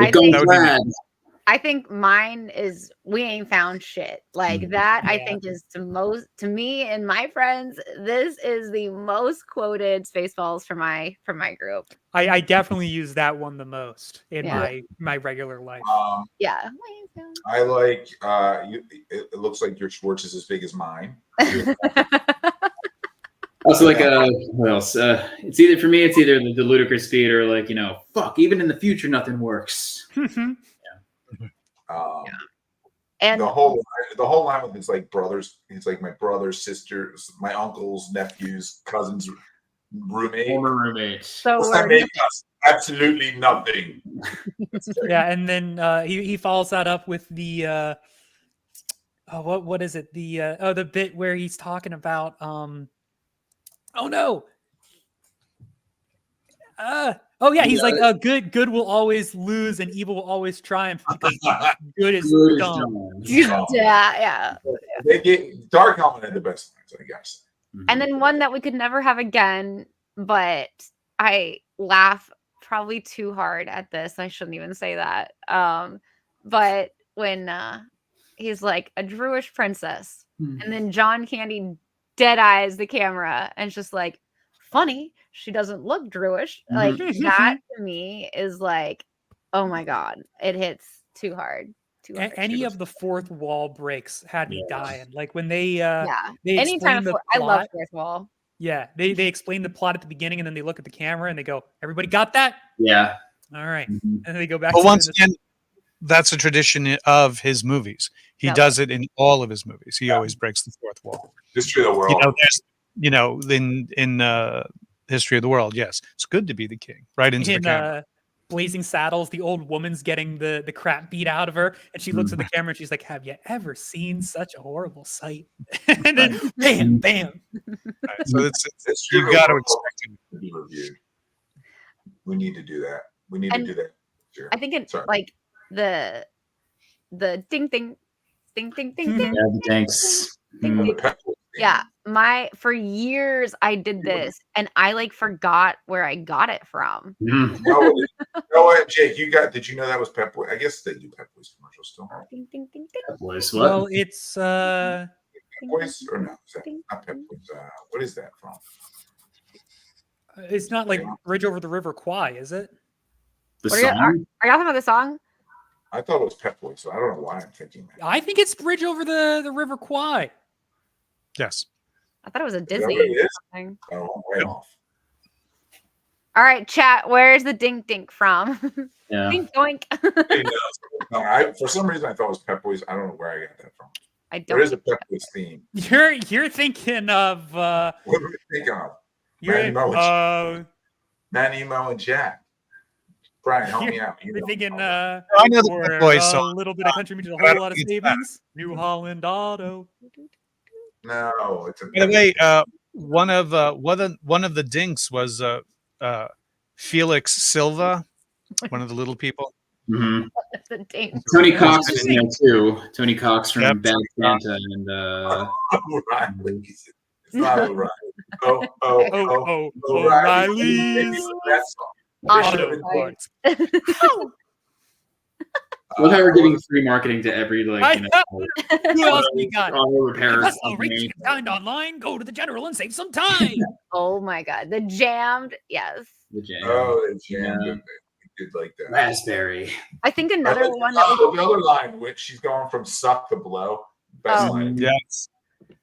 I think mine is We Ain't Found Shit. Like that, I think is the most, to me and my friends, this is the most quoted Spaceballs from my group. I definitely use that one the most in my regular life. I like it looks like your Schwartz is as big as mine. Also, like, what else? It's either, for me, it's either the ludicrous speed or like, you know, fuck, even in the future, nothing works. And the whole line with it's like brothers, it's like my brothers, sisters, my uncles, nephews, cousins, roommate. Former roommates. So what's that make us? Absolutely nothing. Yeah, and then he follows that up with the what is it? The bit where he's talking about oh no. He's like, good will always lose and evil will always triumph because good is dumb. Yeah. They get Dark Helmet had the best lines, I guess. And then one that we could never have again, but I laugh probably too hard at this. I shouldn't even say that. But when he's like a Druish princess, and then John Candy dead eyes the camera and it's just like, funny, she doesn't look Druish. Like that to me is like, oh my god, it hits too hard. Any of the fourth wall breaks had me dying. Like when they anytime I love fourth wall. Yeah, they explain the plot at the beginning and then they look at the camera and they go, everybody got that? Yeah. All right. And then they go back. But once again, that's a tradition of his movies. He does it in all of his movies. He always breaks the fourth wall. History of the World. In History of the World, yes, it's good to be the king. Right into the camera. Blazing Saddles, the old woman's getting the crap beat out of her, and she looks at the camera and she's like, "Have you ever seen such a horrible sight?" And then bam, bam. Right, so it's you got to expect it to be reviewed. We need to do that. We need to do that. Sure. I think it's like the ding ding ding ding ding ding. Yeah, thanks. Yeah, for years I did this, and I like forgot where I got it from. You know what, Jake? Did you know that was Pep Boys? I guess they do Pep Boys commercials still. Ding, ding, ding, Pep Boys, what? Well, it's Pep Boys or no? Is that not Pep Boys? What is that from? It's not like Bridge Over the River Kwai, is it? Are y'all talking about the song? I thought it was Pep Boys, so I don't know why I'm thinking that. I think it's Bridge Over the River Kwai. Yes. I thought it was a Disney thing. Oh, way off. All right, chat. Where's the dink dink from? Yeah. Dink doink. For some reason, I thought it was Pep Boys. I don't know where I got that from. There is a Pep Boys theme. You're thinking of. What are we thinking of? Manny, Mo, and Jack. Brian, help me out. You're thinking. I know the Pep Boys song. A little bit of country music, a whole lot of savings. New Holland Auto. No, it's by the way, one of the dinks was Felix Silva, one of the little people. Mm-hmm. Tony Cox is in there too. Tony Cox from Bad Santa and O'Reilly's. It's not O'Reilly. O'Reilly's. Auto Parts. Look how we're giving free marketing to every who else we got? That's all right. You can find online. Go to the General and save some time. Oh my god, the Jammed, yes. The Jam. Oh, the Jam. Yeah. Did like that. Raspberry. I think another one the other line, which she's going from suck to blow. Best line. Yes.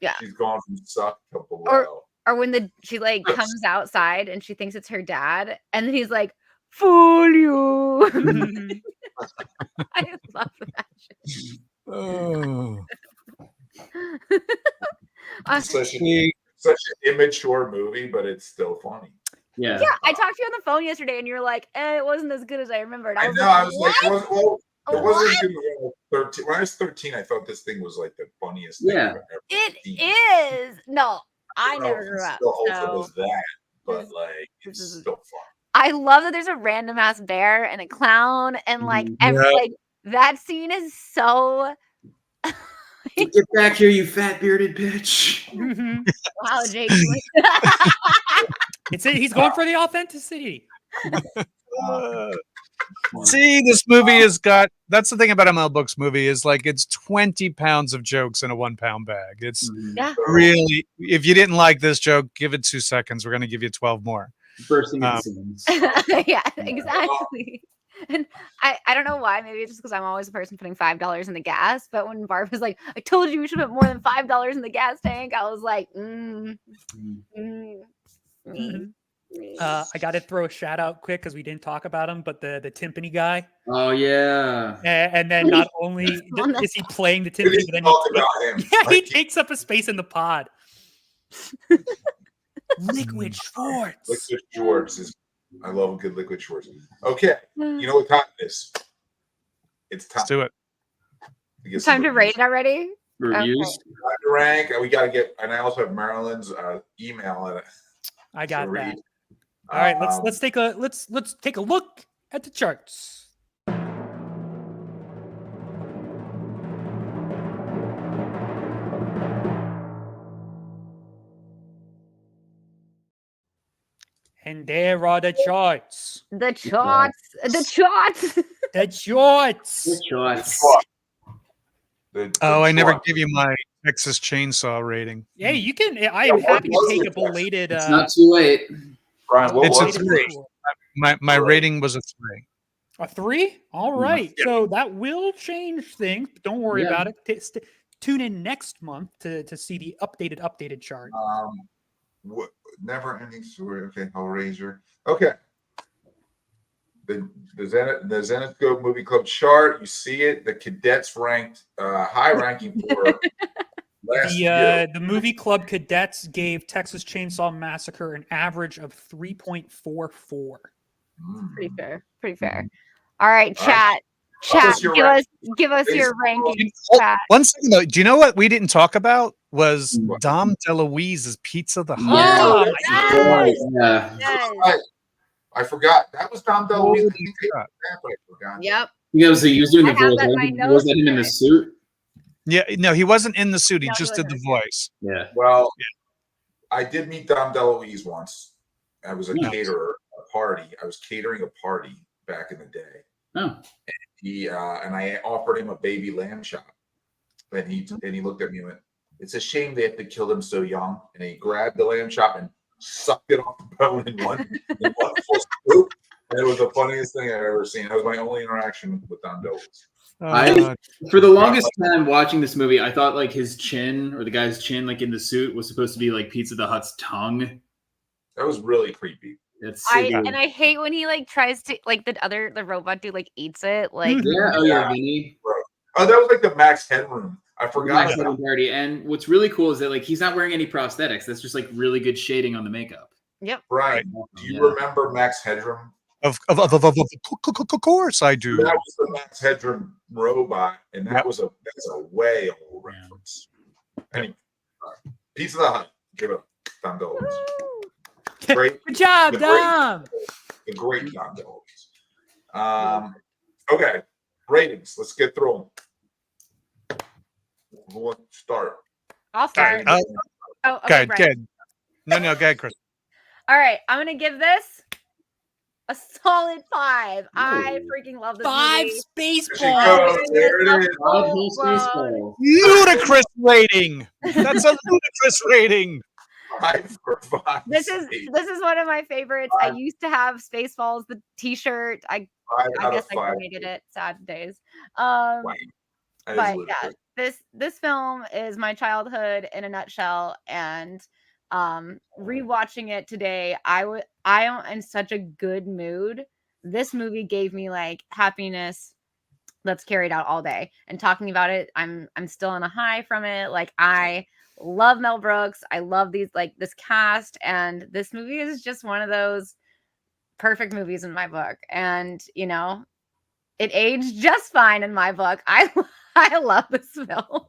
Yeah. She's going from suck to blow. or when she like comes outside and she thinks it's her dad, and then he's like, "Fool you!" I love that shit. Oh. Such an immature movie, but it's still funny. Yeah. Yeah, I talked to you on the phone yesterday, and you're like, "It wasn't as good as I remembered." I was know. like, I was like, it wasn't What? as good when I was 13. When I was 13, I thought this thing was like the funniest thing Yeah. I've ever It seen. is. No, I don't know never if it grew up. still holds up So as that, but this- like this it's is- still fun. I love that there's a random ass bear and a clown, and like every Yeah. like that scene is so. Get back here, you fat bearded bitch. Wow, Jake. He's going for the authenticity. See, this movie has got. That's the thing about a Mel Brooks movie is like it's 20 pounds of jokes in a 1 pound bag. It's Yeah. really. If you didn't like this joke, give it 2 seconds. We're going to give you 12 more. Bursting at the seams. Yeah, exactly. And I don't know why. Maybe it's just because I'm always the person putting $5 in the gas. But when Barb was like, "I told you we should put more than $5 in the gas tank," I was like, me. I got to throw a shout out quick because we didn't talk about him, but the timpani guy. Oh yeah. And then not only is he playing the timpani, but then Talk about him. he takes up a space in the pod. Liquid Schwartz. Liquid Schwartz is. I love a good Liquid Schwartz. Okay, you know what time it is? It's time. Let's do it. It's time to rate it already. Reviews. Time to rank. We got to get, and I also have Marilyn's email. I got to that. read. All right, let's take a look at the charts. And there are the charts. The charts. The charts. The charts. Good choice. Oh, I never give you my Texas Chainsaw rating. Hey, you can. I am happy to take a belated. It's not too late. Brian, what It's a was it? 3. My rating was a 3. A 3? All right. So that will change things. But don't worry about it. Tune in next month to see the updated chart. Never ending story. Okay, Hellraiser. Okay. The Zenescope Movie Club chart. You see it. The cadets ranked high ranking for last year. The movie club cadets gave Texas Chainsaw Massacre an average of 3.44. Pretty fair. Pretty fair. All right, All right. chat. Chat, give us your rankings. Chat. One second though, do you know what we didn't talk about was Dom DeLuise's Pizza the Hut. Oh, Yes. Yeah. Yes. I forgot. That was Dom DeLuise. Holy I crap. forgot. Yep. He was doing the I have voice. that in my Was that notes. him in the suit? Yeah, no, he wasn't in the suit. He No, he just did the wasn't. voice. Yeah. Well, I did meet Dom DeLuise once. I was a Nice. caterer, a party. I was catering a party back in the day. Oh. He and I offered him a baby lamb chop, and he looked at me and went, "It's a shame they have to kill them so young." And he grabbed the lamb chop and sucked it off the bone in one full scoop. And it was the funniest thing I've ever seen. That was my only interaction with Dom DeLuise. For the longest time watching this movie, I thought like his chin or the guy's chin, like in the suit, was supposed to be like Pizza the Hut's tongue. That was really creepy. I hate when he like tries to like the robot dude like eats it like Vinny. Oh, that was like the Max Headroom. I forgot about that. Party. And what's really cool is that like he's not wearing any prosthetics. That's just like really good shading on the makeup. Yep. Right. Do you remember Max Headroom? Of course I do. That was the Max Headroom robot, and that's a way old reference. Anyway, Pizza the Hut. Give it up, Dom DeLuise. Great. Good job, Dom. The great Dom DeLuise. Okay, ratings. Let's get through them. Who wants to start? I'll start. Okay, good. No, go ahead, Chris. All right, I'm gonna give this a solid 5. I freaking love this 5 movie. Spaceballs. There it is. Ludicrous rating. That's a ludicrous rating. 5 for 5. This is one of my favorites. I used to have Spaceballs, the T-shirt. I guess I donated it. Sad days. But yeah, this film is my childhood in a nutshell, and Rewatching it today, I am in such a good mood. This movie gave me like happiness that's carried out all day. And talking about it, I'm still on a high from it. Like I love Mel Brooks. I love these like this cast, and this movie is just one of those perfect movies in my book. And you know, it aged just fine in my book. I love this film.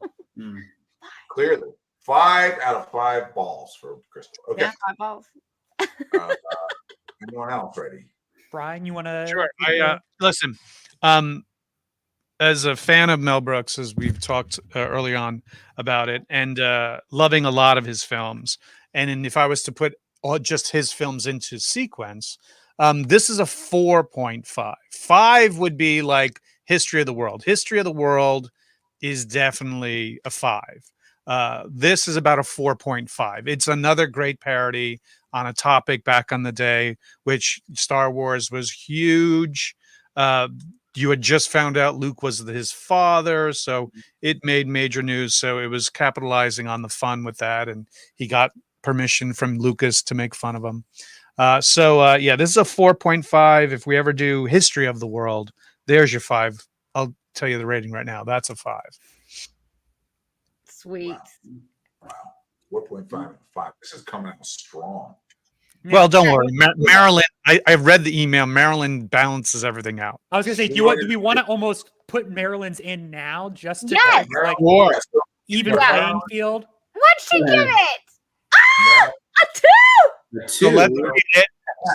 Clearly, 5 out of 5 balls for Krystle. Okay. Yeah, 5 balls. Anyone else ready? Brian, you want to? Sure. Listen. As a fan of Mel Brooks, as we've talked early on about it, and loving a lot of his films, and if I was to put just his films into sequence, this is a 4.5. 5 would be like History of the World. History of the World is definitely a 5. This is about a 4.5. It's another great parody on a topic back on the day, which Star Wars was huge. You had just found out Luke was his father, so it made major news. So it was capitalizing on the fun with that, and he got permission from Lucas to make fun of him. Yeah, this is a 4.5. If we ever do History of the World, there's your 5. I'll tell you the rating right now. That's a 5. Sweet. Wow. 4.5 and 5. This is coming out strong. Well, don't worry, Marilyn. I read the email. Marilyn balances everything out. I was gonna say, do we want to almost put Marilyn's in now just to Yes. like even Yeah. playing field? What'd she give it? A 2. So let's read it.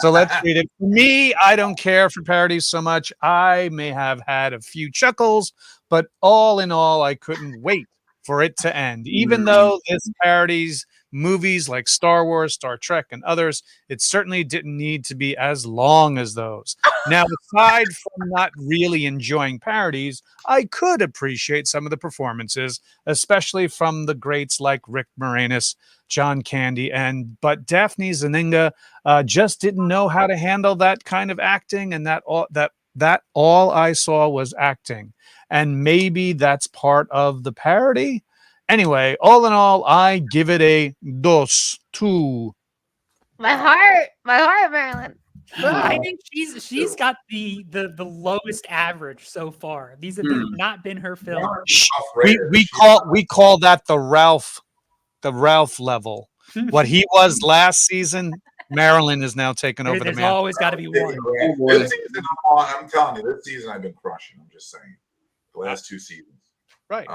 Let's read it. For me, I don't care for parodies so much. I may have had a few chuckles, but all in all, I couldn't wait for it to end. Even though this parodies movies like Star Wars, Star Trek, and others, it certainly didn't need to be as long as those. Now, aside from not really enjoying parodies, I could appreciate some of the performances, especially from the greats like Rick Moranis, John Candy, but Daphne Zuniga just didn't know how to handle that kind of acting, and that all I saw was acting. And maybe that's part of the parody. Anyway, all in all, I give it a 2. My heart, Marilyn. I think she's got the lowest average so far. These have not been her films. We call that the Ralph level. What he was last season, Marilyn is now taking over the There's mantle. always got to be one. This season, I'm telling you, this season I've been crushing. I'm just saying. The last 2 seasons. Right.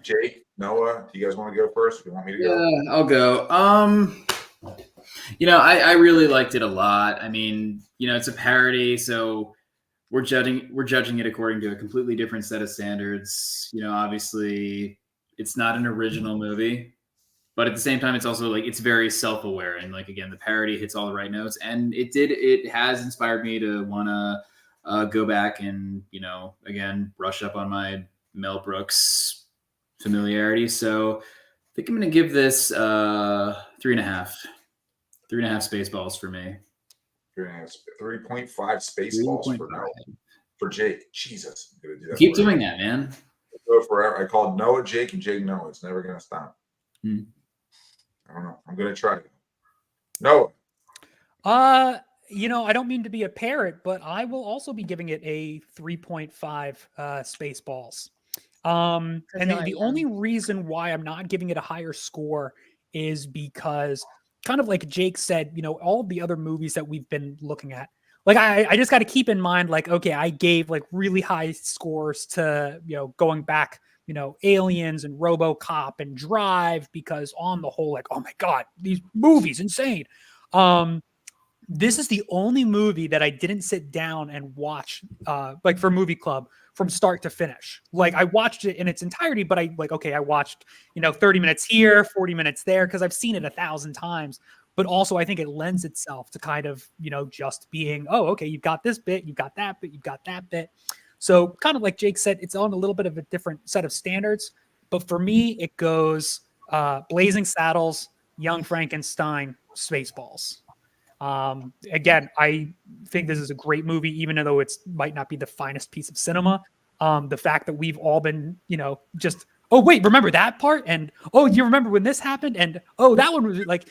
Jake, Noah, do you guys want to go first? If you want me to go? Yeah, I'll go. I really liked it a lot. I mean, it's a parody, so we're judging it according to a completely different set of standards. Obviously, it's not an original movie, but at the same time, it's also like it's very self-aware, and like again, the parody hits all the right notes, and it has inspired me to want to go back and again brush up on my Mel Brooks familiarity. So I think I'm going to give this 3.5. 3.5 Spaceballs for me. 3.5 Spaceballs for Jake. Jesus. I'm gonna do that Keep doing that, man. Go forever. I called Noah Jake and Jake Noah. It's never going to stop. I don't know. I'm going to try. Noah. I don't mean to be a parrot, but I will also be giving it a 3.5 Spaceballs. And the only reason why I'm not giving it a higher score is because, kind of like Jake said, all the other movies that we've been looking at, like I just got to keep in mind, like, okay, I gave like really high scores to, going back, Aliens and RoboCop and Drive, because on the whole, like, oh my God, these movies, insane. This is the only movie that I didn't sit down and watch, like for movie club from start to finish. Like I watched it in its entirety, but I watched, 30 minutes here, 40 minutes there, because I've seen it 1,000 times. But also I think it lends itself to kind of, just being, oh, okay, you've got this bit, you've got that bit, you've got that bit. So kind of like Jake said, it's on a little bit of a different set of standards. But for me, it goes Blazing Saddles, Young Frankenstein, Spaceballs. Again, I think this is a great movie, even though it might not be the finest piece of cinema. The fact that we've all been, just oh wait, remember that part? And oh, you remember when this happened? And oh, that one was like,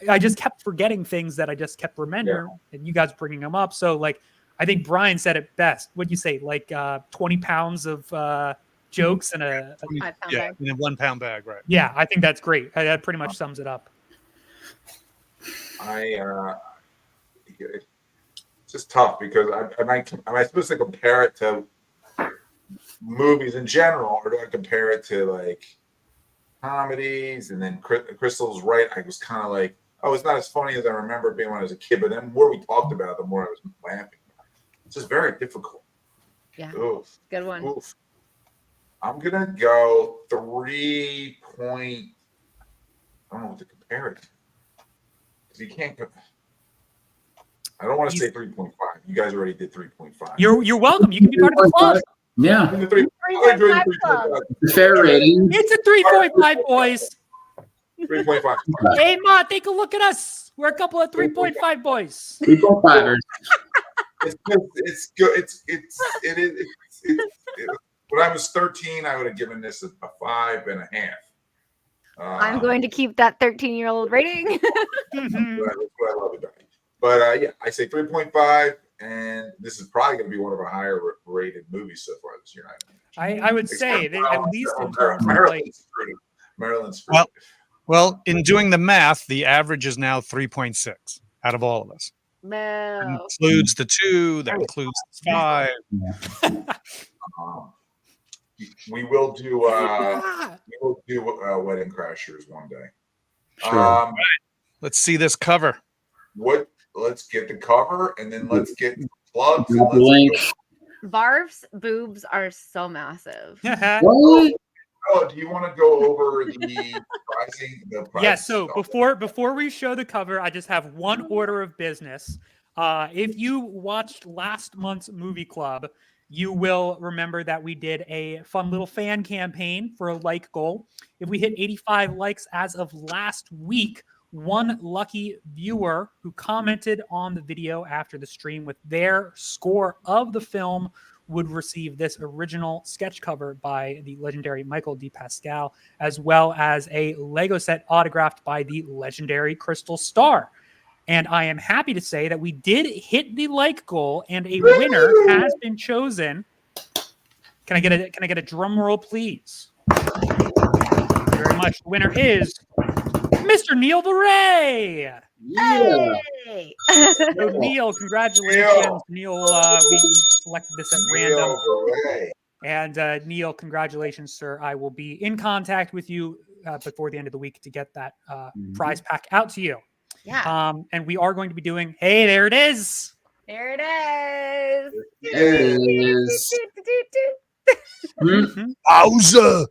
I just kept forgetting things that I just kept remembering, and you guys bringing them up. So like, I think Brian said it best. What'd you say? Like 20 pounds of jokes and a 5-pound yeah, bag. in a 1 pound bag, right? yeah. I think that's great. That pretty much sums it up. It's just tough because am I supposed to compare it to movies in general, or do I compare it to like comedies? And then Krystle's right. I was kind of like, oh, it's not as funny as I remember it being when I was a kid. But then the more we talked about it, the more I was laughing. It's just very difficult. Yeah. Oof. Good one. Oof. I'm gonna go 3 point. I don't know what to compare it to. Because you can't. I don't want to say 3.5. You guys already did 3.5. You're welcome. You can be part of the club. Yeah. 3.5 club. Fair rating. It's a 3.5, boys. 3.5. Hey, Ma, take a look at us. We're a couple of 3.5 boys. 3.5ers. It's good. It is. When I was 13, I would have given this a 5.5. I'm going to keep that 13-year-old rating. That's what I love about it. But yeah, I say 3.5, and this is probably going to be one of our higher rated movies so far this year. I would say that at least in terms of Marilyn's Well, in doing the math, the average is now 3.6 out of all of us. That No. includes the 2, that includes the 5. we will do Wedding Crashers one day. Sure. Let's see this cover. Let's get the cover, and then let's get plugs. Drop the link. Varf's boobs are so massive. What? Oh, do you want to go over the pricing? Yeah, so before we show the cover, I just have one order of business. If you watched last month's movie club, you will remember that we did a fun little fan campaign for a like goal. If we hit 85 likes as of last week, one lucky viewer who commented on the video after the stream with their score of the film would receive this original sketch cover by the legendary Michael D. Pascal, as well as a Lego set autographed by the legendary Krystle Starr. And I am happy to say that we did hit the like goal, and a winner has been chosen. Can I get a drum roll, please? Thank you very much. The winner is Mr. Neil Beret. Yeah. Hey. So Neil, congratulations. Neil, we selected this at random. And Neil, congratulations, sir. I will be in contact with you before the end of the week to get that prize pack out to you. Yeah. And we are going to be doing, hey, there it is. There it is. There it is. Wowza!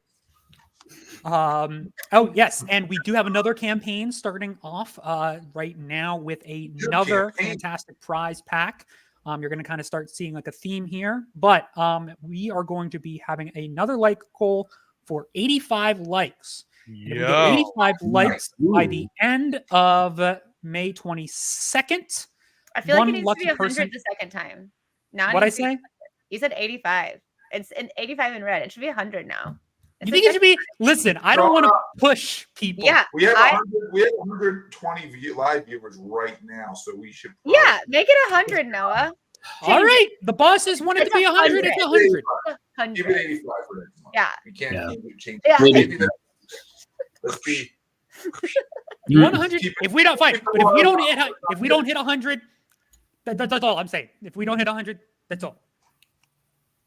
Oh, yes. And we do have another campaign starting off right now with another fantastic prize pack. You're going to kind of start seeing like a theme here, but we are going to be having another like goal for 85 likes. And if we get 85 likes by the end of May 22nd. I feel like it one needs to lucky be 100 person. the second time. Now What'd I say? You said 85. It's an 85 in red. It should be 100 now. You think it should be? Listen, I don't want to push people. Yeah. We have 120 live viewers right now, so we should. Yeah, make it 100, Noah. All right. The bosses wanted to be 100. It's 100. 100. Give it 85 for next month. Yeah. You can't change. Yeah. Maybe let's be. You want 100? If we don't fight, but if we don't hit 100, that's all I'm saying. If we don't hit 100, that's all.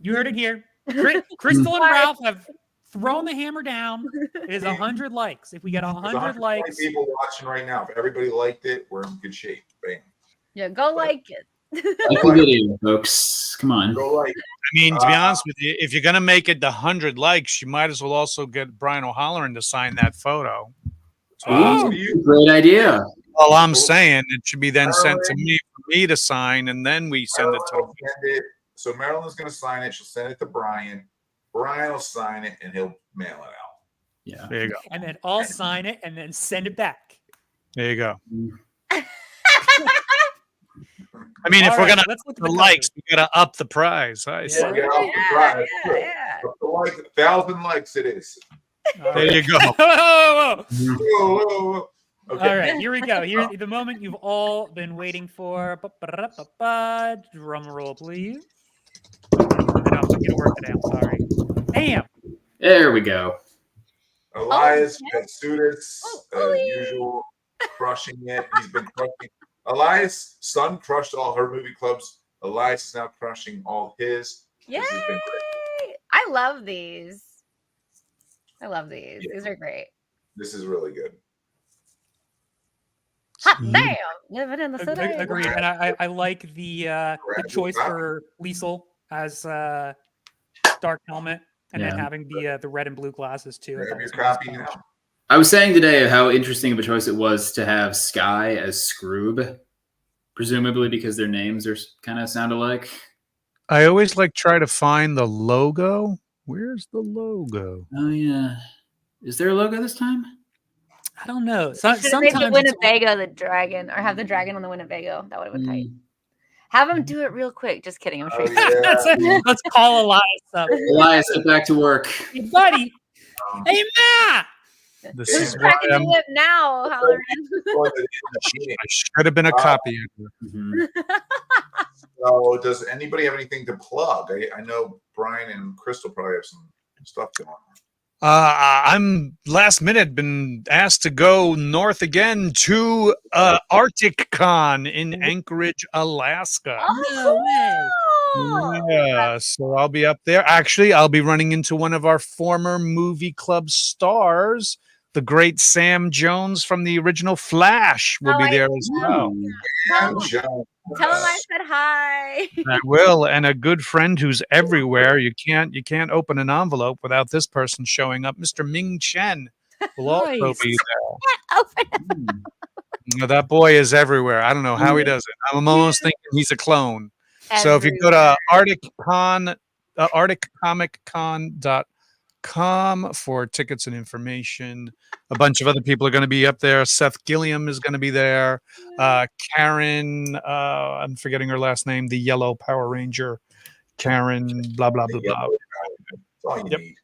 You heard it here. Krystle and Ralph have thrown the hammer down. It is 100 likes. If we get 100 likes, people watching right now. If everybody liked it, we're in good shape. Bam. Yeah, go like it. Like the video, folks. Come on. Go like. I mean, to be honest with you, if you're going to make it the 100 likes, you might as well also get Brian O'Halloran to sign that photo. Great idea. All I'm saying, it should be then sent to me for me to sign, and then we send it to him. So Marilyn's going to sign it. She'll send it to Brian. Brian will sign it, and he'll mail it out. Yeah. There you go. and then I'll sign it and then send it back. There you go. I mean, if All we're right, going to let's look at the the likes, we got to up the prize. I see. Get off the prize. Yeah. Up to 1,000 likes it is. There you go. Whoa. Whoa. Okay. All right, here we go. Here's the moment you've all been waiting for. Drum roll, please. I'm gonna work today. I'm sorry. Damn. There we go. Elias, yeah. Chatzoudis, usual, crushing it. He's been crushing. Elias' son crushed all her movie clubs. Elias is now crushing all his. Yay! This has been great. I love these. I love these. Yeah. These are great. This is really good. Hot damn! Living in the city. Agreed. And I like the choice for Liesel as dark helmet, and then having the red and blue glasses too. Grab your copy now. I was saying today how interesting of a choice it was to have Sky as Scroob, presumably because their names are kind of sound alike. I always try to find the logo. Where's the logo? Oh yeah, is there a logo this time? I don't know. Should have made the Sometimes Winnebago the dragon, or have the dragon on the Winnebago. That would have been tight. Have him do it real quick. Just kidding. I'm sure. Let's call Elias up. Elias, get back to work. Hey, buddy. Hey, Ma. This Who's is why cracking the whip now, Halloran? I should have been a copy. So, does anybody have anything to plug? I know Brian and Krystle probably have some stuff going on. I'm last minute been asked to go north again to Arctic Con in Anchorage, Alaska. Oh, Yeah, so I'll be up there. Actually, I'll be running into one of our former movie club stars, the great Sam Jones from the original Flash will be there as well. Tell him I said hi. I will, and a good friend who's everywhere. You can't open an envelope without this person showing up. Mr. Ming Chen will also be there. That boy is everywhere. I don't know how he does it. I'm almost thinking he's a clone. So if you go to arcticcomiccon.com for tickets and information, a bunch of other people are going to be up there. Seth Gilliam is going to be there. Karen, I'm forgetting her last name, the yellow Power Ranger. Karen, blah, blah, blah, blah. That's all you need.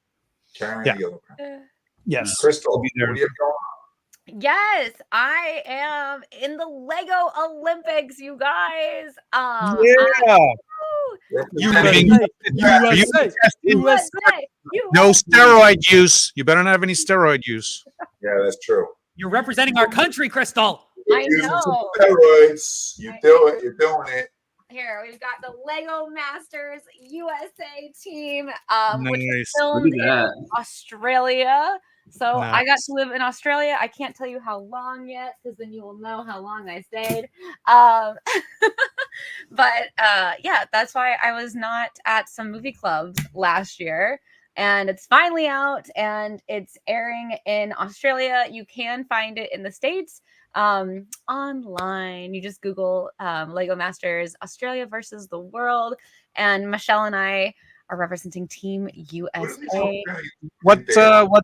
Karen, the yellow Power. Yes. Krystle, I'll be there. what do you have going on? Yes, I am in the Lego Olympics, you guys. USA. No steroid use. You better not have any steroid use. Yeah, that's true. You're representing our country, Krystle. I know. Steroids. You do it. You're doing it. Here, we've got the Lego Masters USA team, which Nice. is filmed in Australia. So I got to live in Australia. I can't tell you how long yet, because then you will know how long I stayed. But yeah, that's why I was not at some movie clubs last year. And it's finally out, and it's airing in Australia. You can find it in the States online. You just Google Lego Masters Australia versus the world. And Michelle and I are representing Team USA. What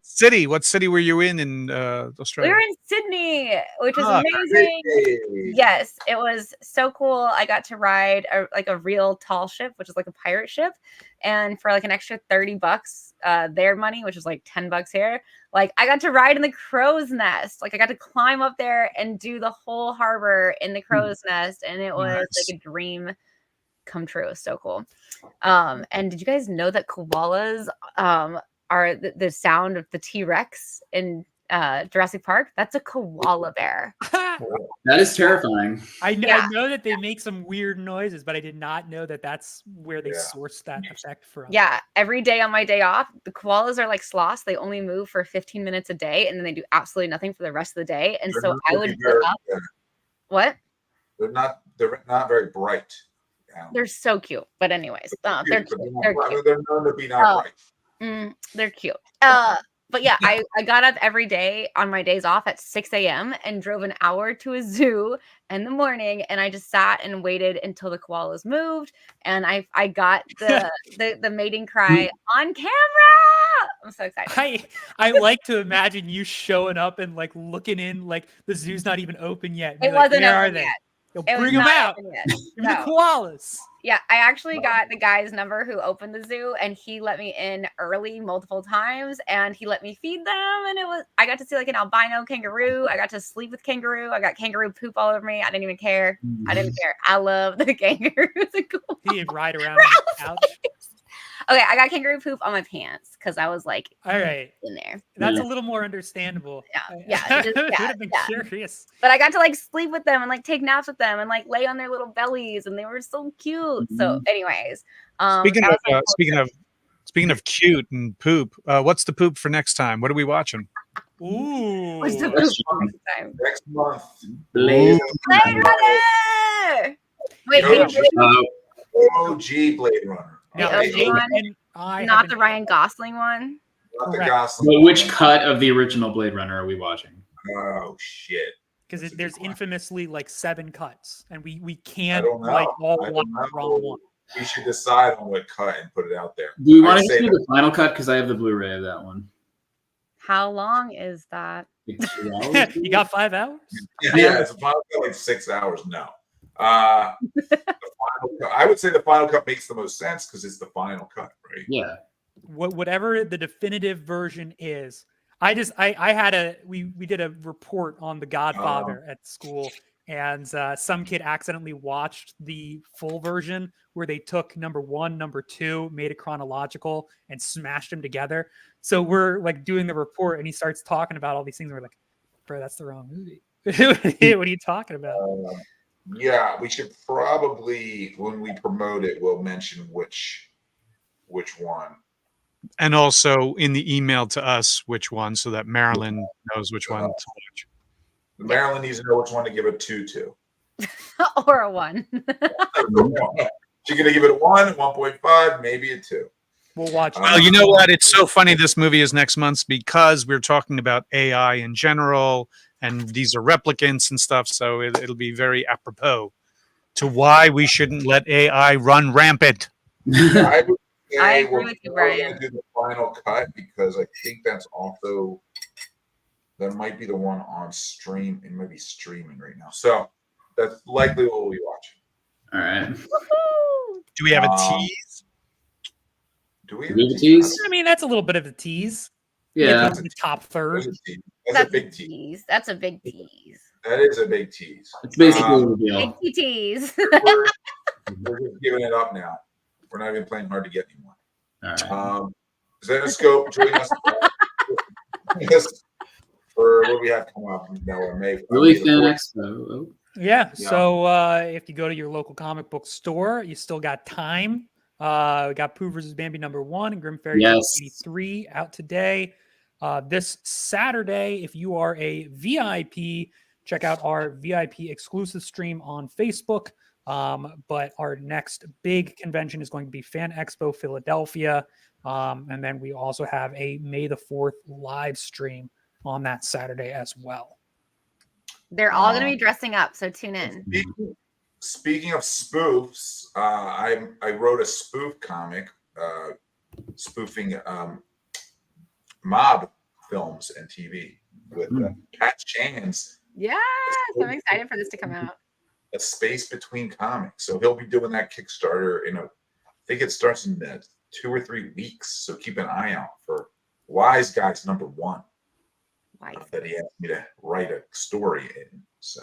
city? What city were you in Australia? We were in Sydney, which was amazing. Hey. Yes, it was so cool. I got to ride a real tall ship, which is like a pirate ship, and for like an extra $30 their money, which is like $10 here, like I got to ride in the crow's nest. Like I got to climb up there and do the whole harbor in the crow's nest, and it was like a dream come true. It was so cool. And did you guys know that koalas are the sound of the T-Rex in Jurassic Park? That's a koala bear. That is terrifying. I know that they make some weird noises, but I did not know that that's where they source that effect from. Yeah, every day on my day off, the koalas are like sloths. They only move for 15 minutes a day, and then they do absolutely nothing for the rest of the day. And so I would get up. What? They're not very bright. They're so cute. But anyways, they're cute. They're known to be not bright. They're cute. But yeah, I got up every day on my days off at 6 a.m. and drove an hour to a zoo in the morning, and I just sat and waited until the koalas moved, and I got the mating cry on camera. I'm so excited. I like to imagine you showing up and like looking in, like the zoo's not even open yet. It wasn't where are open they? yet. Yo, It was bring them not out. open yet. Give me No. the koalas. Yeah, I actually got the guy's number who opened the zoo, and he let me in early multiple times, and he let me feed them, and I got to see like an albino kangaroo. I got to sleep with kangaroo. I got kangaroo poop all over me. I didn't even care. I didn't care. I love the kangaroos. He'd ride around on the couch. Okay, I got kangaroo poop on my pants because I was like, all right, in there. That's a little more understandable. Yeah, Would have been curious. But I got to like sleep with them and like take naps with them and like lay on their little bellies, and they were so cute. So, anyways, speaking of cute and poop, what's the poop for next time? What are we watching? Ooh, what's the poop next time? Next month, Blade Runner. Wait, OG Blade Runner. Now, not the Ryan Gosling one. Not the Gosling. But which cut of the original Blade Runner are we watching? Oh shit! Because there's infamously like 7 cuts, and we can't all watch the wrong one. We should decide on what cut and put it out there. Do we want to do the final cut? Because I have the Blu-ray of that one. How long is that? You got 5 hours? Yeah, it's a final cut, like 6 hours. No. I would say the final cut makes the most sense because it's the final cut, right? Yeah. Whatever the definitive version is, we did a report on The Godfather at school, and some kid accidentally watched the full version where they took number 1, number 2, made it chronological, and smashed them together. So we're like doing the report, and he starts talking about all these things. And we're like, bro, that's the wrong movie. What are you talking about? Yeah, we should probably, when we promote it, we'll mention which one. And also in the email to us, which one, so that Marilyn knows which one to watch. Marilyn needs to know which one to give a 2 to. Or a 1. She's going to give it a 1, 1.5, maybe a 2. We'll watch. Well, you know what? It's so funny this movie is next month because we're talking about AI in general, and these are replicants and stuff, so it'll be very apropos to why we shouldn't let AI run rampant. I agree with you, Brian. Do the final cut because I think that's also that might be the one on stream. It might be streaming right now, so that's likely what we'll be watching. All right. Do we have a tease? Do we have a tease? I mean, that's a little bit of a tease. Yeah. The top third. That's a big tease. That's a big tease. That is a big tease. It's basically a reveal. Big tease. We're just giving it up now. We're not even playing hard to get anymore. All right. Zenescope, join us for what we have coming up now. May Really Fan Expo. Yeah. So if you go to your local comic book store, you still got time. We got Pooh vs. Bambi #1 and Grim Fairy 83 out today. This Saturday, if you are a VIP, check out our VIP exclusive stream on Facebook. But our next big convention is going to be Fan Expo Philadelphia. And then we also have a May the 4th live stream on that Saturday as well. They're all going to be dressing up, so tune in. Speaking of spoofs, I wrote a spoof comic spoofing mob films and TV with Pat Chan's. Yeah, so I'm excited for this to come out. A space between comics, so he'll be doing that Kickstarter in I think it starts in 2 or 3 weeks. So keep an eye out for Wise Guys #1 that he asked me to write a story in. So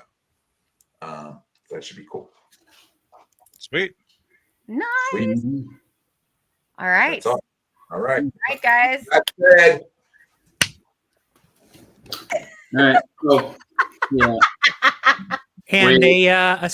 that should be cool. Sweet. Nice. Sweet. All right. All right. All right, guys. That's it. All right. Cool. Yeah. And a